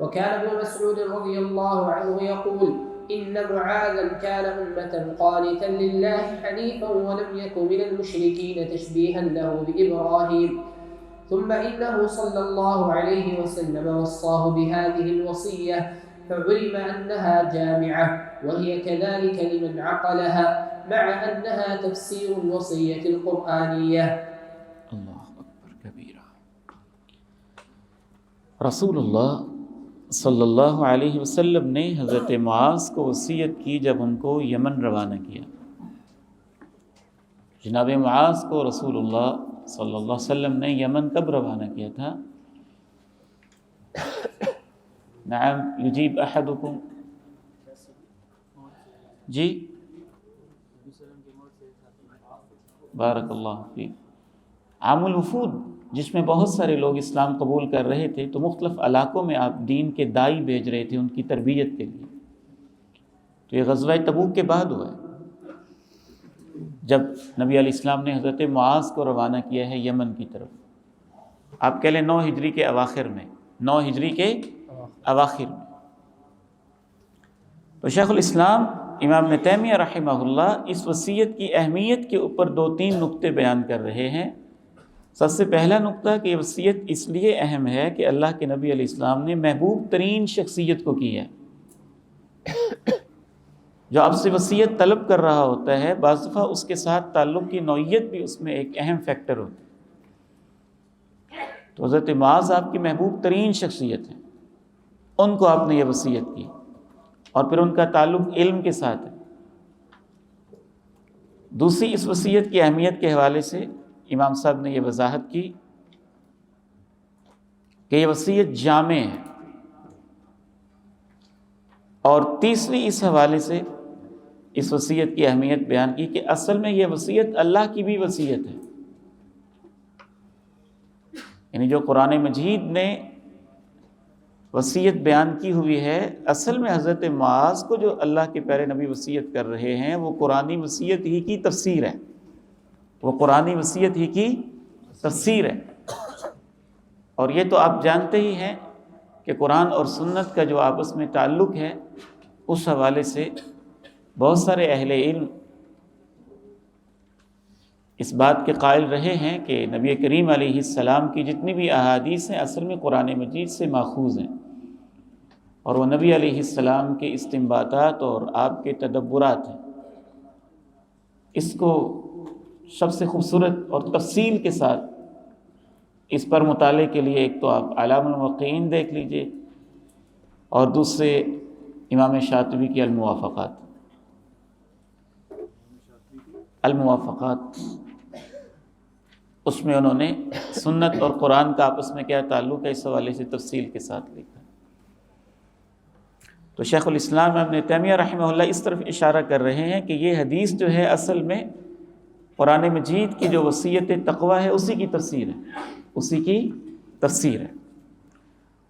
وكان ابن مسعود رضي الله عنه يقول: إن معاذا كان أمة قانتا لله حنيفا ولم يكن من المشركين تشبيها له بإبراهيم. ثم إنه صلى الله عليه وسلم وصاه بهذه الوصية، فعلم أنها جامعة، وهي كذلك لمن عقلها، مع أنها تفسير الوصية القرآنية. اللہ اکبر کبیرہ. رسول اللہ صلی اللہ علیہ وسلم نے حضرت معاذ کو وصیت کی جب ان کو یمن روانہ کیا. جناب معاذ کو رسول اللہ صلی اللہ علیہ وسلم نے یمن کب روانہ کیا تھا؟ نعم یجیب احدکم. جی بارک اللہ فیک. عام الوفود جس میں بہت سارے لوگ اسلام قبول کر رہے تھے، تو مختلف علاقوں میں آپ دین کے داعی بھیج رہے تھے ان کی تربیت کے لیے. تو یہ غزوہ تبوک کے بعد ہوا ہے جب نبی علیہ السلام نے حضرت معاذ کو روانہ کیا ہے یمن کی طرف. آپ کہہ لیں 9 ہجری کے اواخر میں، 9 ہجری کے اواخر میں. تو شیخ الاسلام امام ابن تیمیہ رحمہ اللہ اس وصیت کی اہمیت کے اوپر 2-3 نقطے بیان کر رہے ہیں. سب سے پہلا نقطہ کہ یہ وصیت اس لیے اہم ہے کہ اللہ کے نبی علیہ السلام نے محبوب ترین شخصیت کو کی ہے. جو آپ سے وصیت طلب کر رہا ہوتا ہے، بعض دفعہ اس کے ساتھ تعلق کی نوعیت بھی اس میں ایک اہم فیکٹر ہوتی ہے. تو حضرت معاذ آپ کی محبوب ترین شخصیت ہے، ان کو آپ نے یہ وصیت کی، اور پھر ان کا تعلق علم کے ساتھ ہے. دوسری اس وصیت کی اہمیت کے حوالے سے امام صاحب نے یہ وضاحت کی کہ یہ وصیت جامع ہے. اور تیسری اس حوالے سے اس وصیت کی اہمیت بیان کی کہ اصل میں یہ وصیت اللہ کی بھی وصیت ہے. یعنی جو قرآن مجید نے وصیت بیان کی ہوئی ہے، اصل میں حضرت معاذ کو جو اللہ کے پیارے نبی وصیت کر رہے ہیں وہ قرآنی وصیت ہی کی تفسیر ہے، وہ قرآنی وصیت ہی کی تفسیر ہے۔ اور یہ تو آپ جانتے ہی ہیں کہ قرآن اور سنت کا جو آپس میں تعلق ہے، اس حوالے سے بہت سارے اہل علم اس بات کے قائل رہے ہیں کہ نبی کریم علیہ السلام کی جتنی بھی احادیث ہیں اصل میں قرآن مجید سے ماخوذ ہیں، اور وہ نبی علیہ السلام کے استنباطات اور آپ کے تدبرات ہیں۔ اس کو سب سے خوبصورت اور تفصیل کے ساتھ اس پر مطالعے کے لیے ایک تو آپ اعلام الموقعین دیکھ لیجئے، اور دوسرے امام شاطبی کی الموافقات، اس میں انہوں نے سنت اور قرآن کا آپس میں کیا تعلق ہے اس حوالے سے تفصیل کے ساتھ لکھا۔ تو شیخ الاسلام ابن تیمیہ رحمہ اللہ اس طرف اشارہ کر رہے ہیں کہ یہ حدیث جو ہے اصل میں قرآن مجید کی جو وصیت تقویٰ ہے اسی کی تفسیر ہے، اسی کی تفسیر ہے۔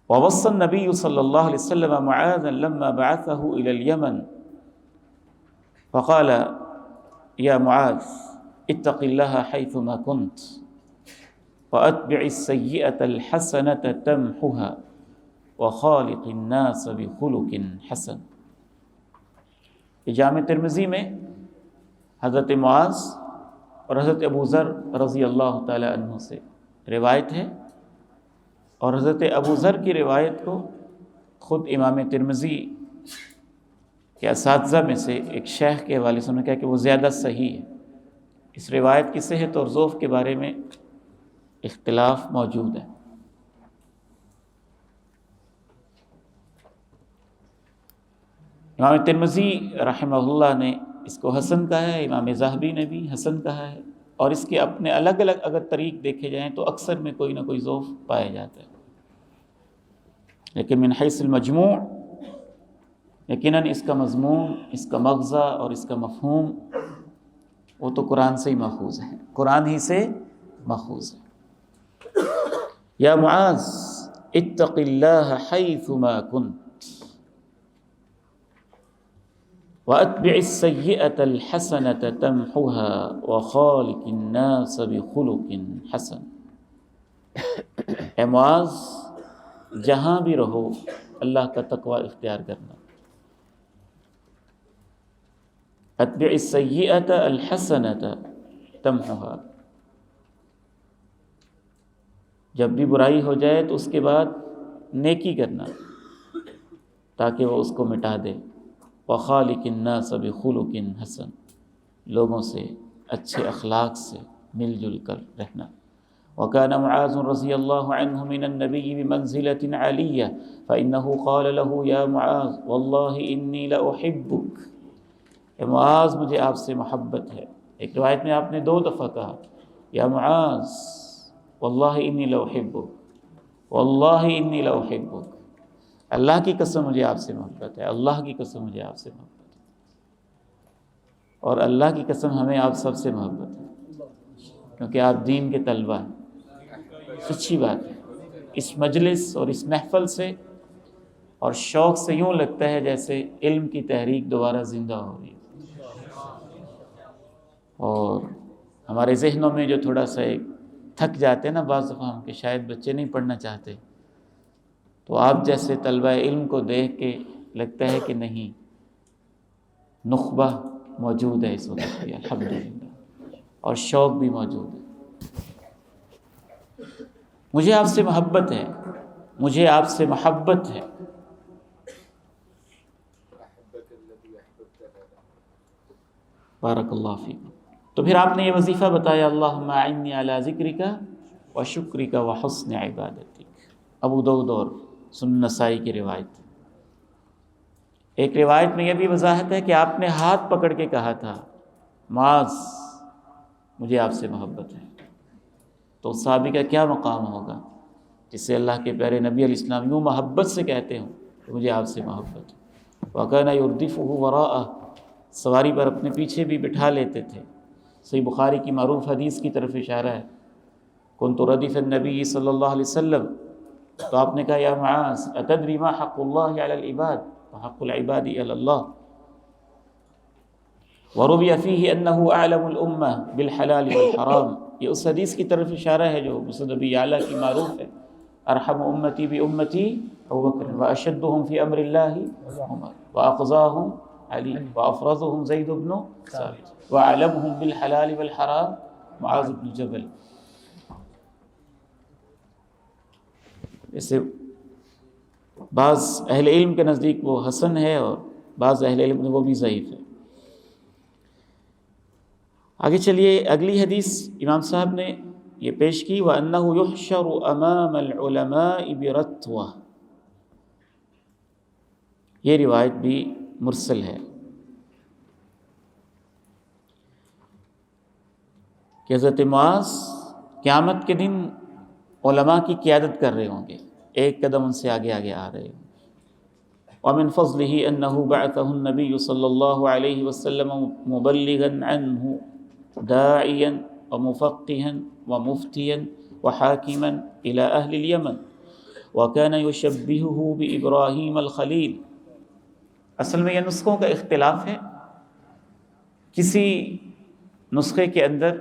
ووصى النبي صلى الله عليه وسلم معاذا لما بعثه إلى اليمن فقال يا معاذ اتق الله حيثما كنت وأتبع السيئة الحسنة تمحها وخالق الناس بخلق حسن۔ جامع ترمذی میں حضرت معاذ اور حضرت ابو ذر رضی اللہ تعالی عنہ سے روایت ہے، اور حضرت ابو ذر کی روایت کو خود امام ترمذی کے اساتذہ میں سے ایک شیخ کے حوالے سے انہوں نے کہا کہ وہ زیادہ صحیح ہے۔ اس روایت کی صحت اور ضعف کے بارے میں اختلاف موجود ہے۔ امام ترمذی رحمہ اللہ نے اس کو حسن کہا ہے، امام ذہبی نے بھی حسن کہا ہے، اور اس کے اپنے الگ الگ اگر طریق دیکھے جائیں تو اکثر میں کوئی نہ کوئی ضعف پایا جاتا ہے، لیکن من حیث المجموع یقیناً اس کا مضمون، اس کا مغزہ اور اس کا مفہوم وہ تو قرآن سے ہی ماخوذ ہے، قرآن ہی سے ماخوذ ہے۔ یا معاذ اتق اللہ حیثما کنت وَأَتْبِعِ السَّيِّئَةَ الْحَسَنَةَ تَمْحُهَا وَخَالِقِ النَّاسَ بِخُلُقٍ حَسَنٍ۔ اے معاذ جہاں بھی رہو اللہ کا تقوی اختیار کرنا۔ أَتْبِعِ السَّيِّئَةَ الْحَسَنَةَ تَمْحُهَا، جب بھی برائی ہو جائے تو اس کے بعد نیکی کرنا تاکہ وہ اس کو مٹا دے۔ وَخَالِقِ النَّاسَ بِخُلُقٍ حَسَنٍ، لوگوں سے اچھے اخلاق سے مل جل کر رہنا۔ وَكَانَ مُعَاذٌ رضی اللہ عنہ من النبی بمنزلة عالیہ فإنه قال له یا معاذ واللہ انی لأحبک۔ اے معاذ مجھے آپ سے محبت ہے۔ ایک روایت میں آپ نے 2 دفعہ کہا یا معاذ واللہ انی لأحبک، واللہ انی لأحبک، اللہ کی قسم مجھے آپ سے محبت ہے، اللہ کی قسم مجھے آپ سے محبت ہے، اور اللہ کی قسم ہمیں آپ سب سے محبت ہے، کیونکہ آپ دین کے طلبہ ہیں۔ سچی بات ہے، اس مجلس اور اس محفل سے اور شوق سے یوں لگتا ہے جیسے علم کی تحریک دوبارہ زندہ ہو رہی ہے، اور ہمارے ذہنوں میں جو تھوڑا سا ایک تھک جاتے ہیں نا بعض دفعہ ہم کہ شاید بچے نہیں پڑھنا چاہتے، تو آپ جیسے طلبہ علم کو دیکھ کے لگتا ہے کہ نہیں، نخبہ موجود ہے اس وقت بھی الحمدللہ، اور شوق بھی موجود ہے۔ مجھے آپ سے محبت ہے، مجھے آپ سے محبت ہے۔ بارک اللہ فیکم۔ تو پھر آپ نے یہ وظیفہ بتایا اللہم اعنی علی ذکرک و شکرک و حسن عبادتک، ابو داؤد اور سنن نسائی کی روایت۔ ایک روایت میں یہ بھی وضاحت ہے کہ آپ نے ہاتھ پکڑ کے کہا تھا معاذ مجھے آپ سے محبت ہے۔ تو صحابی کا کیا مقام ہوگا جس سے اللہ کے پیارے نبی علیہ السلام یوں محبت سے کہتے ہوں کہ مجھے آپ سے محبت ہے۔ وَكَانَ يُرْدِفُهُ وَرَاءَهُ، سواری پر اپنے پیچھے بھی بٹھا لیتے تھے۔ صحیح بخاری کی معروف حدیث کی طرف اشارہ ہے، کنت ردف النبی صلی اللہ علیہ وسلم، تو آپ نے کہا یا معاذ اتدری ما حق اللہ علی العباد وحق العباد علی اللہ، وروی فیہ انہ اعلم الامہ بالحلال والحرام، یہ اس حدیث کی طرف اشارہ ہے جو مسند ابی یعلا کی معروف ہے، ارحم امتی بامتی ابوبکر واشدہم فی امر اللہ عمر واقضاہم علی وافرضہم زید بن ثابت واعلمہم بالحلال والحرام معاذ بن جبل۔ اسے بعض اہل علم کے نزدیک وہ حسن ہے اور بعض اہل علم وہ بھی ضعیف ہے۔ آگے چلیے، اگلی حدیث امام صاحب نے یہ پیش کی وَأَنَّهُ يُحْشَرُ أَمَامَ الْعُلَمَاءِ بِرَتْوَةٍ، یہ روایت بھی مرسل ہے کہ حضرت معاذ قیامت کے دن علماء کی قیادت کر رہے ہوں گے، ایک قدم ان سے آگے آگے آ رہے ہوں گے۔ ومن فضله أنه بعثه النبي صلى الله عليه وسلم مبلغا عنه داعيا ومفقها ومفتيا وحاكما إلى أهل اليمن وكان يشبهه بإبراهيم الخليل۔ اصل میں یہ نسخوں کا اختلاف ہے، کسی نسخے کے اندر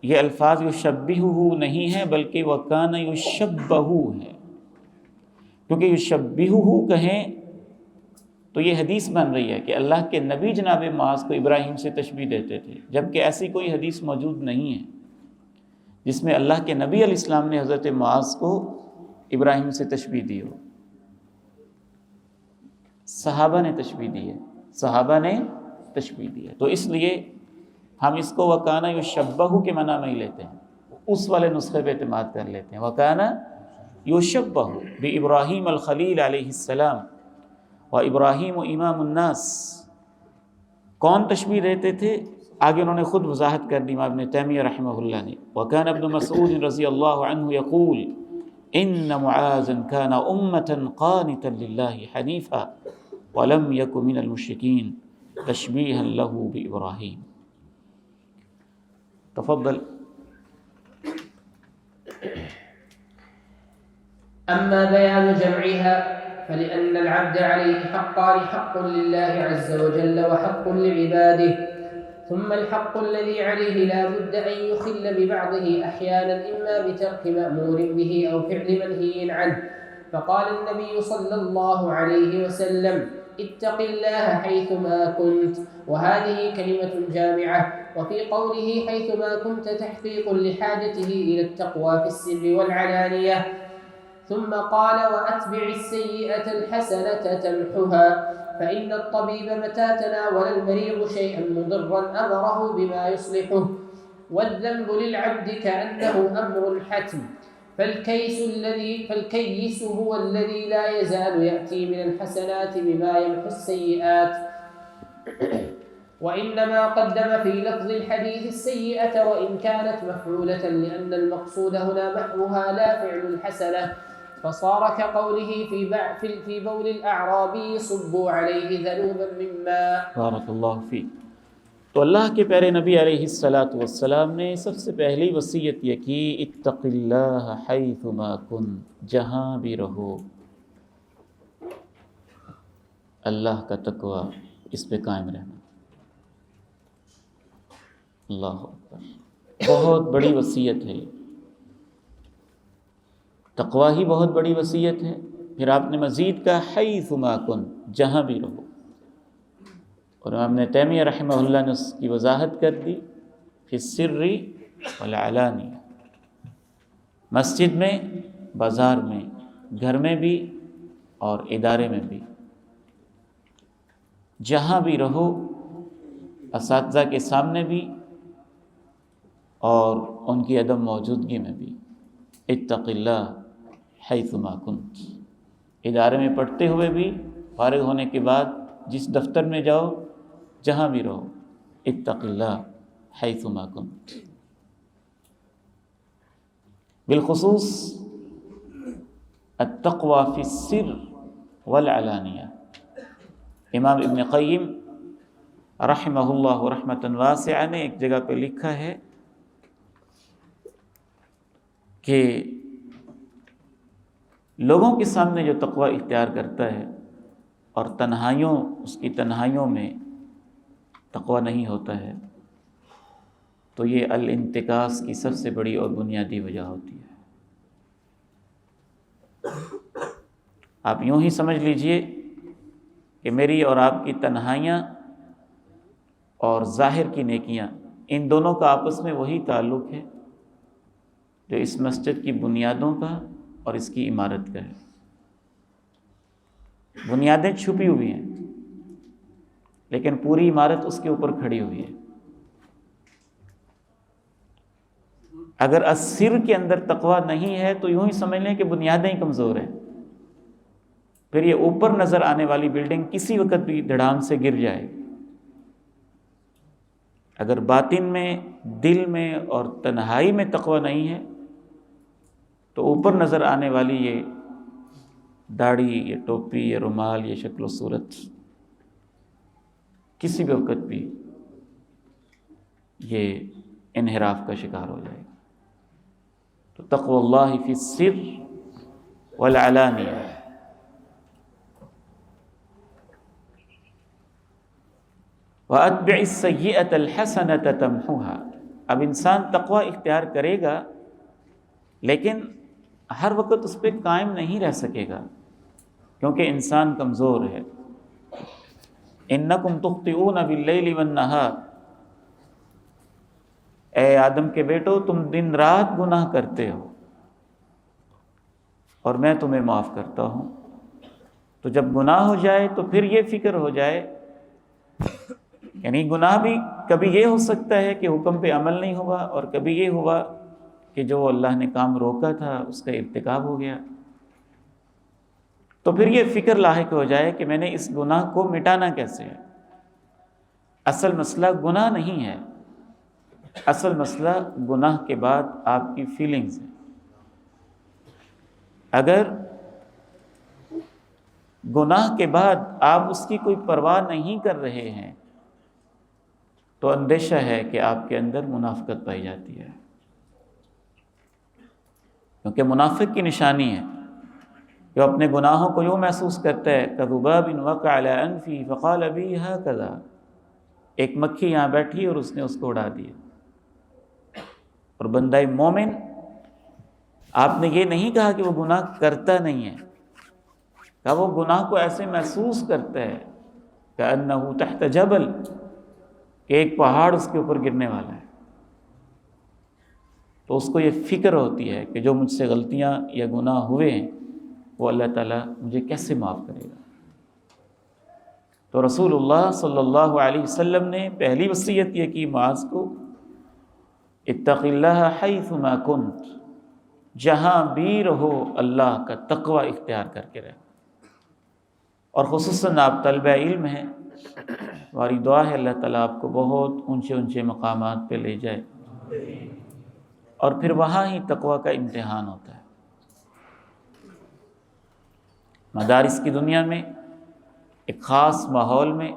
یہ الفاظ یشبہہ نہیں ہے بلکہ وکان یشبہ ہے، کیونکہ یشبہہ کہیں تو یہ حدیث بن رہی ہے کہ اللہ کے نبی جناب معاذ کو ابراہیم سے تشبیہ دیتے تھے، جبکہ ایسی کوئی حدیث موجود نہیں ہے جس میں اللہ کے نبی علیہ السلام نے حضرت معاذ کو ابراہیم سے تشبیہ دی ہو۔ صحابہ نے تشبیہ دی ہے، صحابہ نے تشبیہ دی ہے، تو اس لیے ہم اس کو وکانا یشبہ کے معنی میں ہی لیتے ہیں، اس والے نسخے پہ اعتماد کر لیتے ہیں۔ وکانا یشبہ بابراہیم الخلیل علیہ السلام و ابراہیم امام الناس۔ کون تشبیہ دیتے تھے؟ آگے انہوں نے خود وضاحت کر دی امام ابن تیمیہ رحمہ اللہ نے۔ وکان ابن مسعود رضی اللہ عنہ یقول ان معاذا كان امة قانتا لله حنیفا ولم یک من المشرکین تشبیہا له بابراہیم۔ تفضل۔ أما بيان جمعها فلأن العبد عليه حقان، حق لله عز وجل وحق لعباده، ثم الحق الذي عليه لا بد أن يخل ببعضه أحيانا إما بترك مأمور به أو فعل منهي عنه، فقال النبي صلى الله عليه وسلم اتق الله حيثما كنت، وهذه كلمة جامعة، وفي قوله حيثما كنت تحقيق لحاجته إلى التقوى في السر والعلانية، ثم قال وأتبع السيئة الحسنة تمحها، فإن الطبيب متى تناول المريض شيئا مضرا أمره بما يصلحه، والذنب للعبد كأنه أمر حتم، فالكيس هو الذي لا يزال يأتي من الحسنات بما يمحو السيئات، وإنما قدم في لفظ الحديث السيئة وإن كانت مفعولة لأن المقصود هنا محوها لا فعل الحسنة، فصار كقوله في بول الأعرابي صبوا عليه ذنوبا من ماء۔ بارک اللہ فیک۔ تو اللہ کے پیارے نبی علیہ الصلاۃ والسلام نے سب سے پہلی وصیت یہ کی اتق اللہ حیثما کنت، جہاں بھی رہو اللہ کا تقوی اس پہ قائم رہنا۔ اللہ اکبر، بہت بڑی وصیت ہے، تقوی ہی بہت بڑی وصیت ہے۔ پھر آپ نے مزید کہا حیثما کنت، جہاں بھی رہو، اور امام ابن تیمیہ رحمہ اللہ نے اس کی وضاحت کر دی فی السر والعلانیہ، مسجد میں، بازار میں، گھر میں بھی اور ادارے میں بھی، جہاں بھی رہو، اساتذہ کے سامنے بھی اور ان کی عدم موجودگی میں بھی۔ اتق اللہ حیثما کنت، ادارے میں پڑھتے ہوئے بھی، فارغ ہونے کے بعد جس دفتر میں جاؤ، جہاں بھی رہو، اتق اللہ حیثما کنت۔ بالخصوص التقوی فی السر والعلانیہ، امام ابن قیم رحمہ اللہ رحمۃ واسعہ نے ایک جگہ پہ لکھا ہے کہ لوگوں کے سامنے جو تقوی اختیار کرتا ہے اور اس کی تنہائیوں میں تقوی نہیں ہوتا ہے، تو یہ الانتکاس کی سب سے بڑی اور بنیادی وجہ ہوتی ہے۔ آپ یوں ہی سمجھ لیجئے کہ میری اور آپ کی تنہائیاں اور ظاہر کی نیکیاں، ان دونوں کا آپس میں وہی تعلق ہے جو اس مسجد کی بنیادوں کا اور اس کی عمارت کا ہے۔ بنیادیں چھپی ہوئی ہیں لیکن پوری عمارت اس کے اوپر کھڑی ہوئی ہے۔ اگر السر کے اندر تقوی نہیں ہے تو یوں ہی سمجھ لیں کہ بنیادیں ہی کمزور ہیں، پھر یہ اوپر نظر آنے والی بلڈنگ کسی وقت بھی دھڑام سے گر جائے گی۔ اگر باطن میں، دل میں اور تنہائی میں تقوی نہیں ہے تو اوپر نظر آنے والی یہ داڑھی، یہ ٹوپی، یہ رومال، یہ شکل و صورت کسی بھی وقت بھی یہ انحراف کا شکار ہو جائے گا۔ تو تقوی اللہ فی السر والعلانیہ۔ وَأَتْبِعِ السَّيِّئَةَ الْحَسَنَةَ تَمْحُوهَا۔ اب انسان تقوی اختیار کرے گا لیکن ہر وقت اس پہ قائم نہیں رہ سکے گا، کیونکہ انسان کمزور ہے۔ اِنَّكُمْ تُخْطِئُونَ بِاللَّيْلِ وَالنَّهَارِ، اے آدم کے بیٹو تم دن رات گناہ کرتے ہو اور میں تمہیں معاف کرتا ہوں۔ تو جب گناہ ہو جائے تو پھر یہ فکر ہو جائے، یعنی گناہ بھی کبھی یہ ہو سکتا ہے کہ حکم پہ عمل نہیں ہوا، اور کبھی یہ ہوا کہ جو اللہ نے کام روکا تھا اس کا ارتکاب ہو گیا۔ تو پھر یہ فکر لاحق ہو جائے کہ میں نے اس گناہ کو مٹانا کیسے ہے۔ اصل مسئلہ گناہ نہیں ہے، اصل مسئلہ گناہ کے بعد آپ کی فیلنگز ہیں۔ اگر گناہ کے بعد آپ اس کی کوئی پرواہ نہیں کر رہے ہیں تو اندیشہ ہے کہ آپ کے اندر منافقت پائی جاتی ہے، کیونکہ منافق کی نشانی ہے کہ وہ اپنے گناہوں کو یوں محسوس کرتا ہے کذباب وقع علی انفی فقال بی ھکذا، ایک مکھی یہاں بیٹھی اور اس نے اس کو اڑا دیا۔ اور بندہ مومن، آپ نے یہ نہیں کہا کہ وہ گناہ کرتا نہیں ہے، کہا وہ گناہ کو ایسے محسوس کرتا ہے کأنہ تحت جبل، کہ ایک پہاڑ اس کے اوپر گرنے والا ہے۔ تو اس کو یہ فکر ہوتی ہے کہ جو مجھ سے غلطیاں یا گناہ ہوئے ہیں وہ اللہ تعالیٰ مجھے کیسے معاف کرے گا۔ تو رسول اللہ صلی اللہ علیہ وسلم نے پہلی وصیت یہ کی معاذ کو، اتق اللہ حیث ما کنت، جہاں بھی رہو اللہ کا تقوی اختیار کر کے رہو۔ اور خصوصاً آپ طلبہ علم ہیں، ہماری دعا ہے اللہ تعالیٰ آپ کو بہت اونچے اونچے مقامات پہ لے جائے، اور پھر وہاں ہی تقوی کا امتحان ہوتا ہے۔ مدارس کی دنیا میں ایک خاص ماحول میں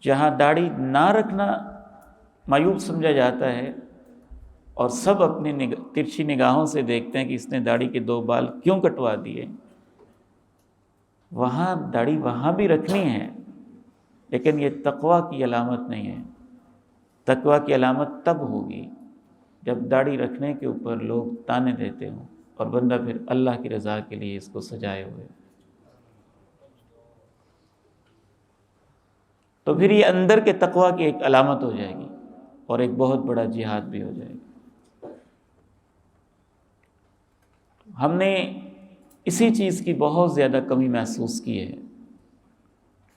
جہاں داڑھی نہ رکھنا معیوب سمجھا جاتا ہے اور سب اپنی ترچھی نگاہوں سے دیکھتے ہیں کہ اس نے داڑھی کے 2 بال کیوں کٹوا دیے، وہاں داڑھی وہاں بھی رکھنی ہے، لیکن یہ تقوی کی علامت نہیں ہے۔ تقوی کی علامت تب ہوگی جب داڑھی رکھنے کے اوپر لوگ تانے دیتے ہوں اور بندہ پھر اللہ کی رضا کے لیے اس کو سجائے ہوئے۔ تو پھر یہ اندر کے تقوی کی ایک علامت ہو جائے گی اور ایک بہت بڑا جہاد بھی ہو جائے گا۔ ہم نے اسی چیز کی بہت زیادہ کمی محسوس کی ہے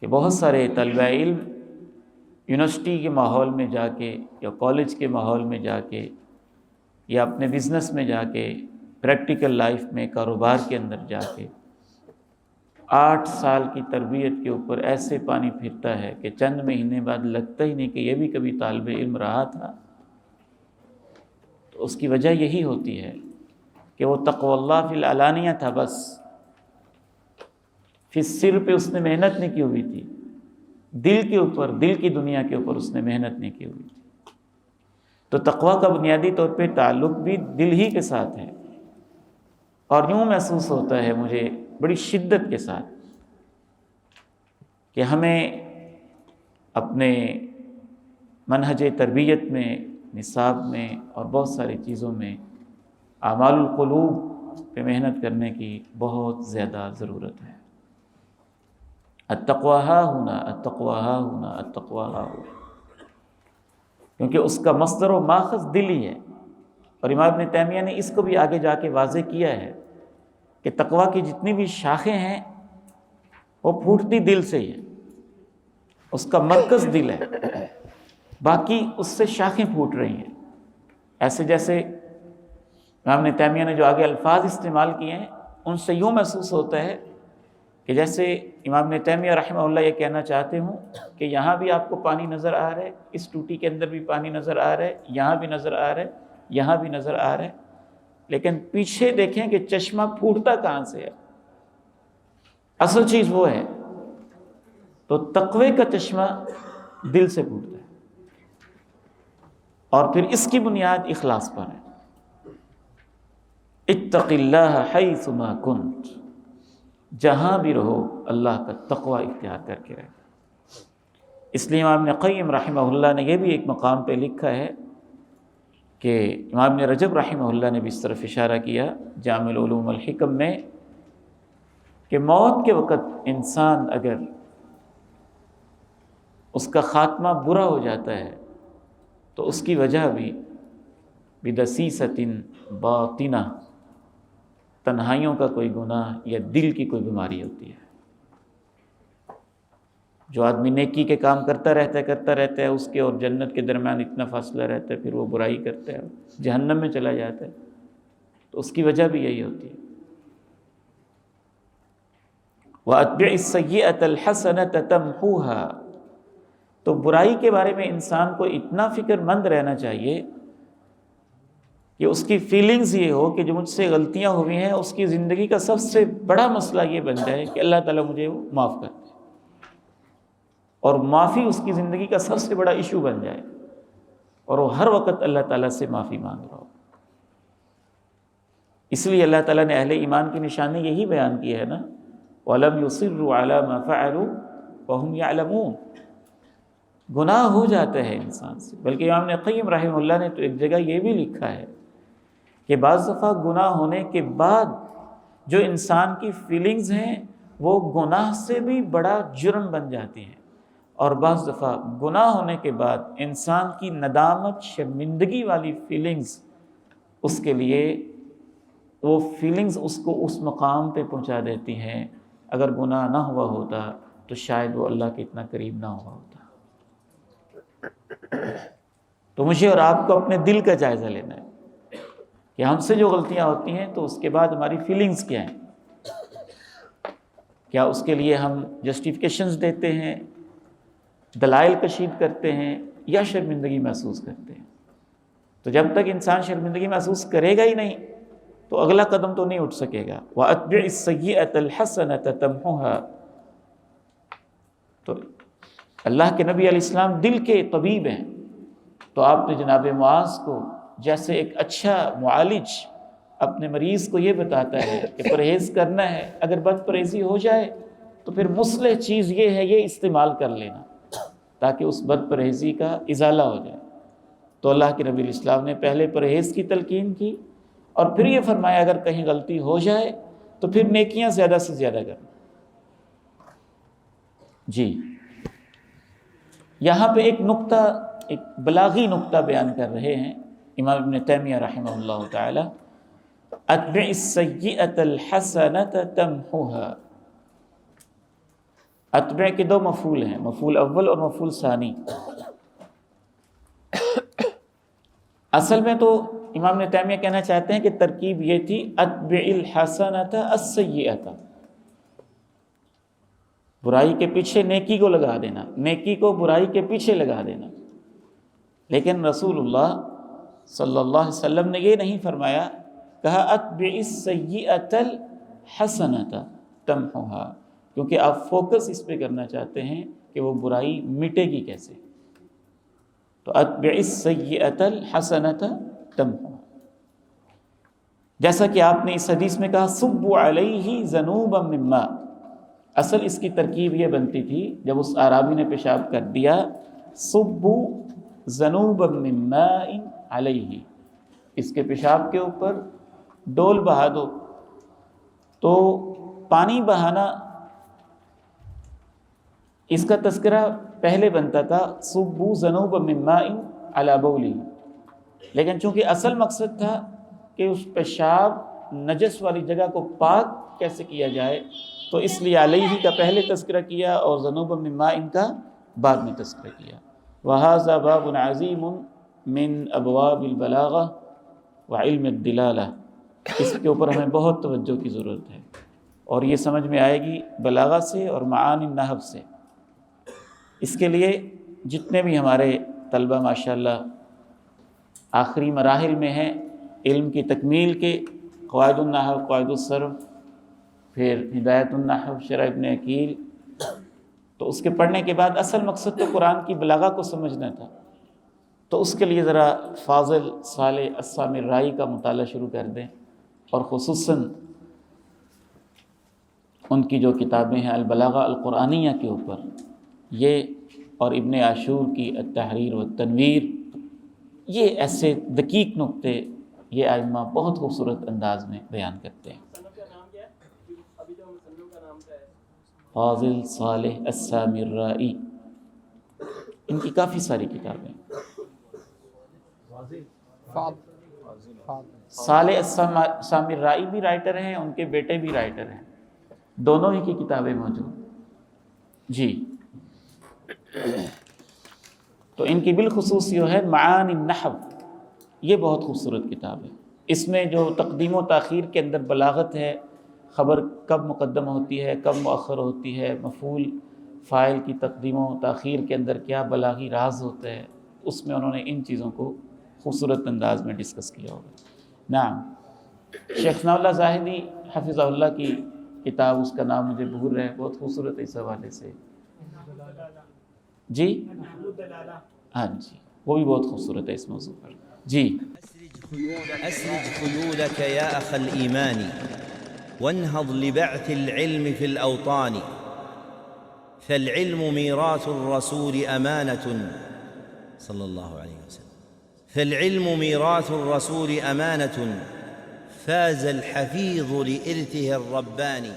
کہ بہت سارے طلبہ علم یونیورسٹی کے ماحول میں جا کے یا کالج کے ماحول میں جا کے یا اپنے بزنس میں جا کے، پریکٹیکل لائف میں، کاروبار کے اندر جا کے 8 سال کی تربیت کے اوپر ایسے پانی پھرتا ہے کہ چند مہینے بعد لگتا ہی نہیں کہ یہ بھی کبھی طالب علم رہا تھا۔ تو اس کی وجہ یہی ہوتی ہے کہ وہ تقوی اللہ فی العلانیہ تھا، بس فی السر پہ اس نے محنت نہیں کی ہوئی تھی، دل کے اوپر، دل کی دنیا کے اوپر اس نے محنت نہیں کی ہوئی تھی۔ تو تقویٰ کا بنیادی طور پہ تعلق بھی دل ہی کے ساتھ ہے، اور یوں محسوس ہوتا ہے مجھے بڑی شدت کے ساتھ کہ ہمیں اپنے منہج تربیت میں، نصاب میں اور بہت ساری چیزوں میں اعمال القلوب پہ محنت کرنے کی بہت زیادہ ضرورت ہے۔ التقویٰ ہا ہونا، التقویٰ ہا ہونا، التقویٰ ہا ہونا، کیونکہ اس کا مصدر و ماخذ دل ہی ہے۔ اور امام ابن تیمیہ نے اس کو بھی آگے جا کے واضح کیا ہے کہ تقویٰ کی جتنی بھی شاخیں ہیں وہ پھوٹتی دل سے ہی ہے، اس کا مرکز دل ہے، باقی اس سے شاخیں پھوٹ رہی ہیں۔ ایسے جیسے امام ابن تیمیہ نے جو آگے الفاظ استعمال کیے ہیں ان سے یوں محسوس ہوتا ہے کہ جیسے امام ابن تیمیہ رحمہ اللہ یہ کہنا چاہتے ہوں کہ یہاں بھی آپ کو پانی نظر آ رہا ہے، اس ٹوٹی کے اندر بھی پانی نظر آ رہا ہے، یہاں بھی نظر آ رہا ہے، یہاں بھی نظر آ رہا ہے، لیکن پیچھے دیکھیں کہ چشمہ پھوٹتا کہاں سے ہے، اصل چیز وہ ہے۔ تو تقوی کا چشمہ دل سے پھوٹتا ہے، اور پھر اس کی بنیاد اخلاص پر ہے۔ اتق اللہ حیث ما کنت، جہاں بھی رہو اللہ کا تقوی اختیار کر کے رہے۔ اس لیے امام ابن قیم رحمہ اللہ نے یہ بھی ایک مقام پہ لکھا ہے کہ امام ابن رجب رحمہ اللہ نے بھی اس طرف اشارہ کیا جامع العلوم والحکم میں کہ موت کے وقت انسان اگر اس کا خاتمہ برا ہو جاتا ہے تو اس کی وجہ بھی بدسیسۃ باطنہ، تنہائیوں کا کوئی گناہ یا دل کی کوئی بیماری ہوتی ہے۔ جو آدمی نیکی کے کام کرتا رہتا ہے اس کے اور جنت کے درمیان اتنا فاصلہ رہتا ہے، پھر وہ برائی کرتا ہے جہنم میں چلا جاتا ہے، تو اس کی وجہ بھی یہی ہوتی ہے۔ وَأَتْبِعِ السَّيِّئَةَ الْحَسَنَةَ تَمْحُوهَا، تو برائی کے بارے میں انسان کو اتنا فکر مند رہنا چاہیے کہ اس کی فیلنگز یہ ہو کہ جو مجھ سے غلطیاں ہوئی ہیں اس کی زندگی کا سب سے بڑا مسئلہ یہ بن جائے کہ اللہ تعالیٰ مجھے وہ معاف کر دے، اور معافی اس کی زندگی کا سب سے بڑا ایشو بن جائے، اور وہ ہر وقت اللہ تعالیٰ سے معافی مانگ رہا ہو۔ اس لیے اللہ تعالیٰ نے اہل ایمان کی نشانی یہی بیان کی ہے نا، وَلَمْ يُصِرُّوا عَلَى مَا فَعَلُوا وَهُمْ يَعْلَمُونَ، گناہ ہو جاتا ہے انسان سے۔ بلکہ امام ابن قیم رحمہ اللہ نے تو ایک جگہ یہ بھی لکھا ہے کہ بعض دفعہ گناہ ہونے کے بعد جو انسان کی فیلنگز ہیں وہ گناہ سے بھی بڑا جرم بن جاتی ہیں، اور بعض دفعہ گناہ ہونے کے بعد انسان کی ندامت، شرمندگی والی فیلنگز اس کے لیے، وہ فیلنگز اس کو اس مقام پہ پہنچا دیتی ہیں، اگر گناہ نہ ہوا ہوتا تو شاید وہ اللہ کے اتنا قریب نہ ہوا ہوتا۔ تو مجھے اور آپ کو اپنے دل کا جائزہ لینا ہے کہ ہم سے جو غلطیاں ہوتی ہیں تو اس کے بعد ہماری فیلنگز کیا ہیں، کیا اس کے لیے ہم جسٹیفیکیشنز دیتے ہیں، دلائل کشید کرتے ہیں، یا شرمندگی محسوس کرتے ہیں؟ تو جب تک انسان شرمندگی محسوس کرے گا ہی نہیں تو اگلا قدم تو نہیں اٹھ سکے گا۔ وَأَتْبِعِ السَّيِّئَةَ الْحَسَنَةَ تَمْحُوهَا، تو اللہ کے نبی علیہ السلام دل کے طبیب ہیں، تو آپ نے جناب معاذ کو جیسے ایک اچھا معالج اپنے مریض کو یہ بتاتا ہے کہ پرہیز کرنا ہے، اگر بد پرہیزی ہو جائے تو پھر مصلح چیز یہ ہے یہ استعمال کر لینا تاکہ اس بد پرہیزی کا ازالہ ہو جائے۔ تو اللہ کے نبی علیہ السلام نے پہلے پرہیز کی تلقین کی، اور پھر یہ فرمایا اگر کہیں غلطی ہو جائے تو پھر نیکیاں زیادہ سے زیادہ کرنا۔ جی یہاں پہ ایک نقطہ، ایک بلاغی نقطہ بیان کر رہے ہیں امام ابن تیمیہ رحمہ اللہ تعالی، اتبع السیئۃ الحسنۃ تمحوها۔ اتبع کے دو مفعول ہیں، مفعول اول اور مفعول ثانی۔ اصل میں تو امام ابن تیمیہ کہنا چاہتے ہیں کہ ترکیب یہ تھی اتبع الحسنۃ السیئۃ، برائی کے پیچھے نیکی کو لگا دینا، نیکی کو برائی کے پیچھے لگا دینا۔ لیکن رسول اللہ صلی اللہ علیہ وسلم نے یہ نہیں فرمایا، کہا اتبع السیئۃ الحسنۃ تمحوها، کیونکہ آپ فوکس اس پہ کرنا چاہتے ہیں کہ وہ برائی مٹے گی کیسے۔ تو اتبع السیئۃ الحسنۃ تمحوها، جیسا کہ آپ نے اس حدیث میں کہا صبوا علیہ ذنوبا من ماء، اصل اس کی ترکیب یہ بنتی تھی جب اس اعرابی نے پیشاب کر دیا صبوا ذنوبا من ماء علیہ، اس کے پیشاب کے اوپر ڈول بہا دو. تو پانی بہانا اس کا تذکرہ پہلے بنتا تھا صبوا ذنوبا من ماء علی بولہ، لیکن چونکہ اصل مقصد تھا کہ اس پیشاب نجس والی جگہ کو پاک کیسے کیا جائے، تو اس لیے علیہ کا پہلے تذکرہ کیا اور ذنوبا من ماء کا بعد میں تذکرہ کیا. وَهَذَا بَابٌ عَظِيمٌ مِّنْ أَبْوَابِ الْبَلَاغَةِ وَعِلْمِ الدِّلَالَةِ، اس کے اوپر ہمیں بہت توجہ کی ضرورت ہے، اور یہ سمجھ میں آئے گی بلاغہ سے اور معانی النحو سے. اس کے لیے جتنے بھی ہمارے طلبہ ماشاءاللہ آخری مراحل میں ہیں علم کی تکمیل کے، قواعد النحو، قواعد الصرف، پھر ہدایت النحو، شرح ابن عقیل، تو اس کے پڑھنے کے بعد اصل مقصد تو قرآن کی بلاغہ کو سمجھنا تھا، تو اس کے لیے ذرا فاضل صالح السامرائی کا مطالعہ شروع کر دیں، اور خصوصاً ان کی جو کتابیں ہیں البلاغہ القرآنیہ کے اوپر، یہ اور ابن عاشور کی التحریر والتنویر، یہ ایسے دقیق نقطے یہ ائمہ بہت خوبصورت انداز میں بیان کرتے ہیں. فاضل صالح السامرائی، ان کی کافی ساری کتابیں. صالح السامرائی بھی رائٹر ہیں، ان کے بیٹے بھی رائٹر ہیں، دونوں ہی کی کتابیں موجود جی. تو ان کی بالخصوص جو ہے معانی النحو، یہ بہت خوبصورت کتاب ہے. اس میں جو تقدیم و تاخیر کے اندر بلاغت ہے، خبر کب مقدم ہوتی ہے کب مؤخر ہوتی ہے، مفعول فاعل کی تقدیم و تاخیر کے اندر کیا بلاغی راز ہوتا ہے، اس میں انہوں نے ان چیزوں کو خوبصورت انداز میں ڈسکس کیا ہوگا. نعم، شیخ ثناء اللہ زاہدی حفظہ اللہ کی کتاب، اس کا نام مجھے بھول رہا ہے، بہت خوبصورت ہے اس حوالے سے جی. ہاں جی، وہ بھی بہت خوبصورت ہے اس موضوع پر جی. أسرج خيولك يا أخ الإيمان وانهض لبعث العلم في الأوطان، فالعلم ميراث الرسول أمانة صلى الله عليه وسلم، فالعلم ميراث الرسول أمانة فاز الحفيظ لإرثه الرباني.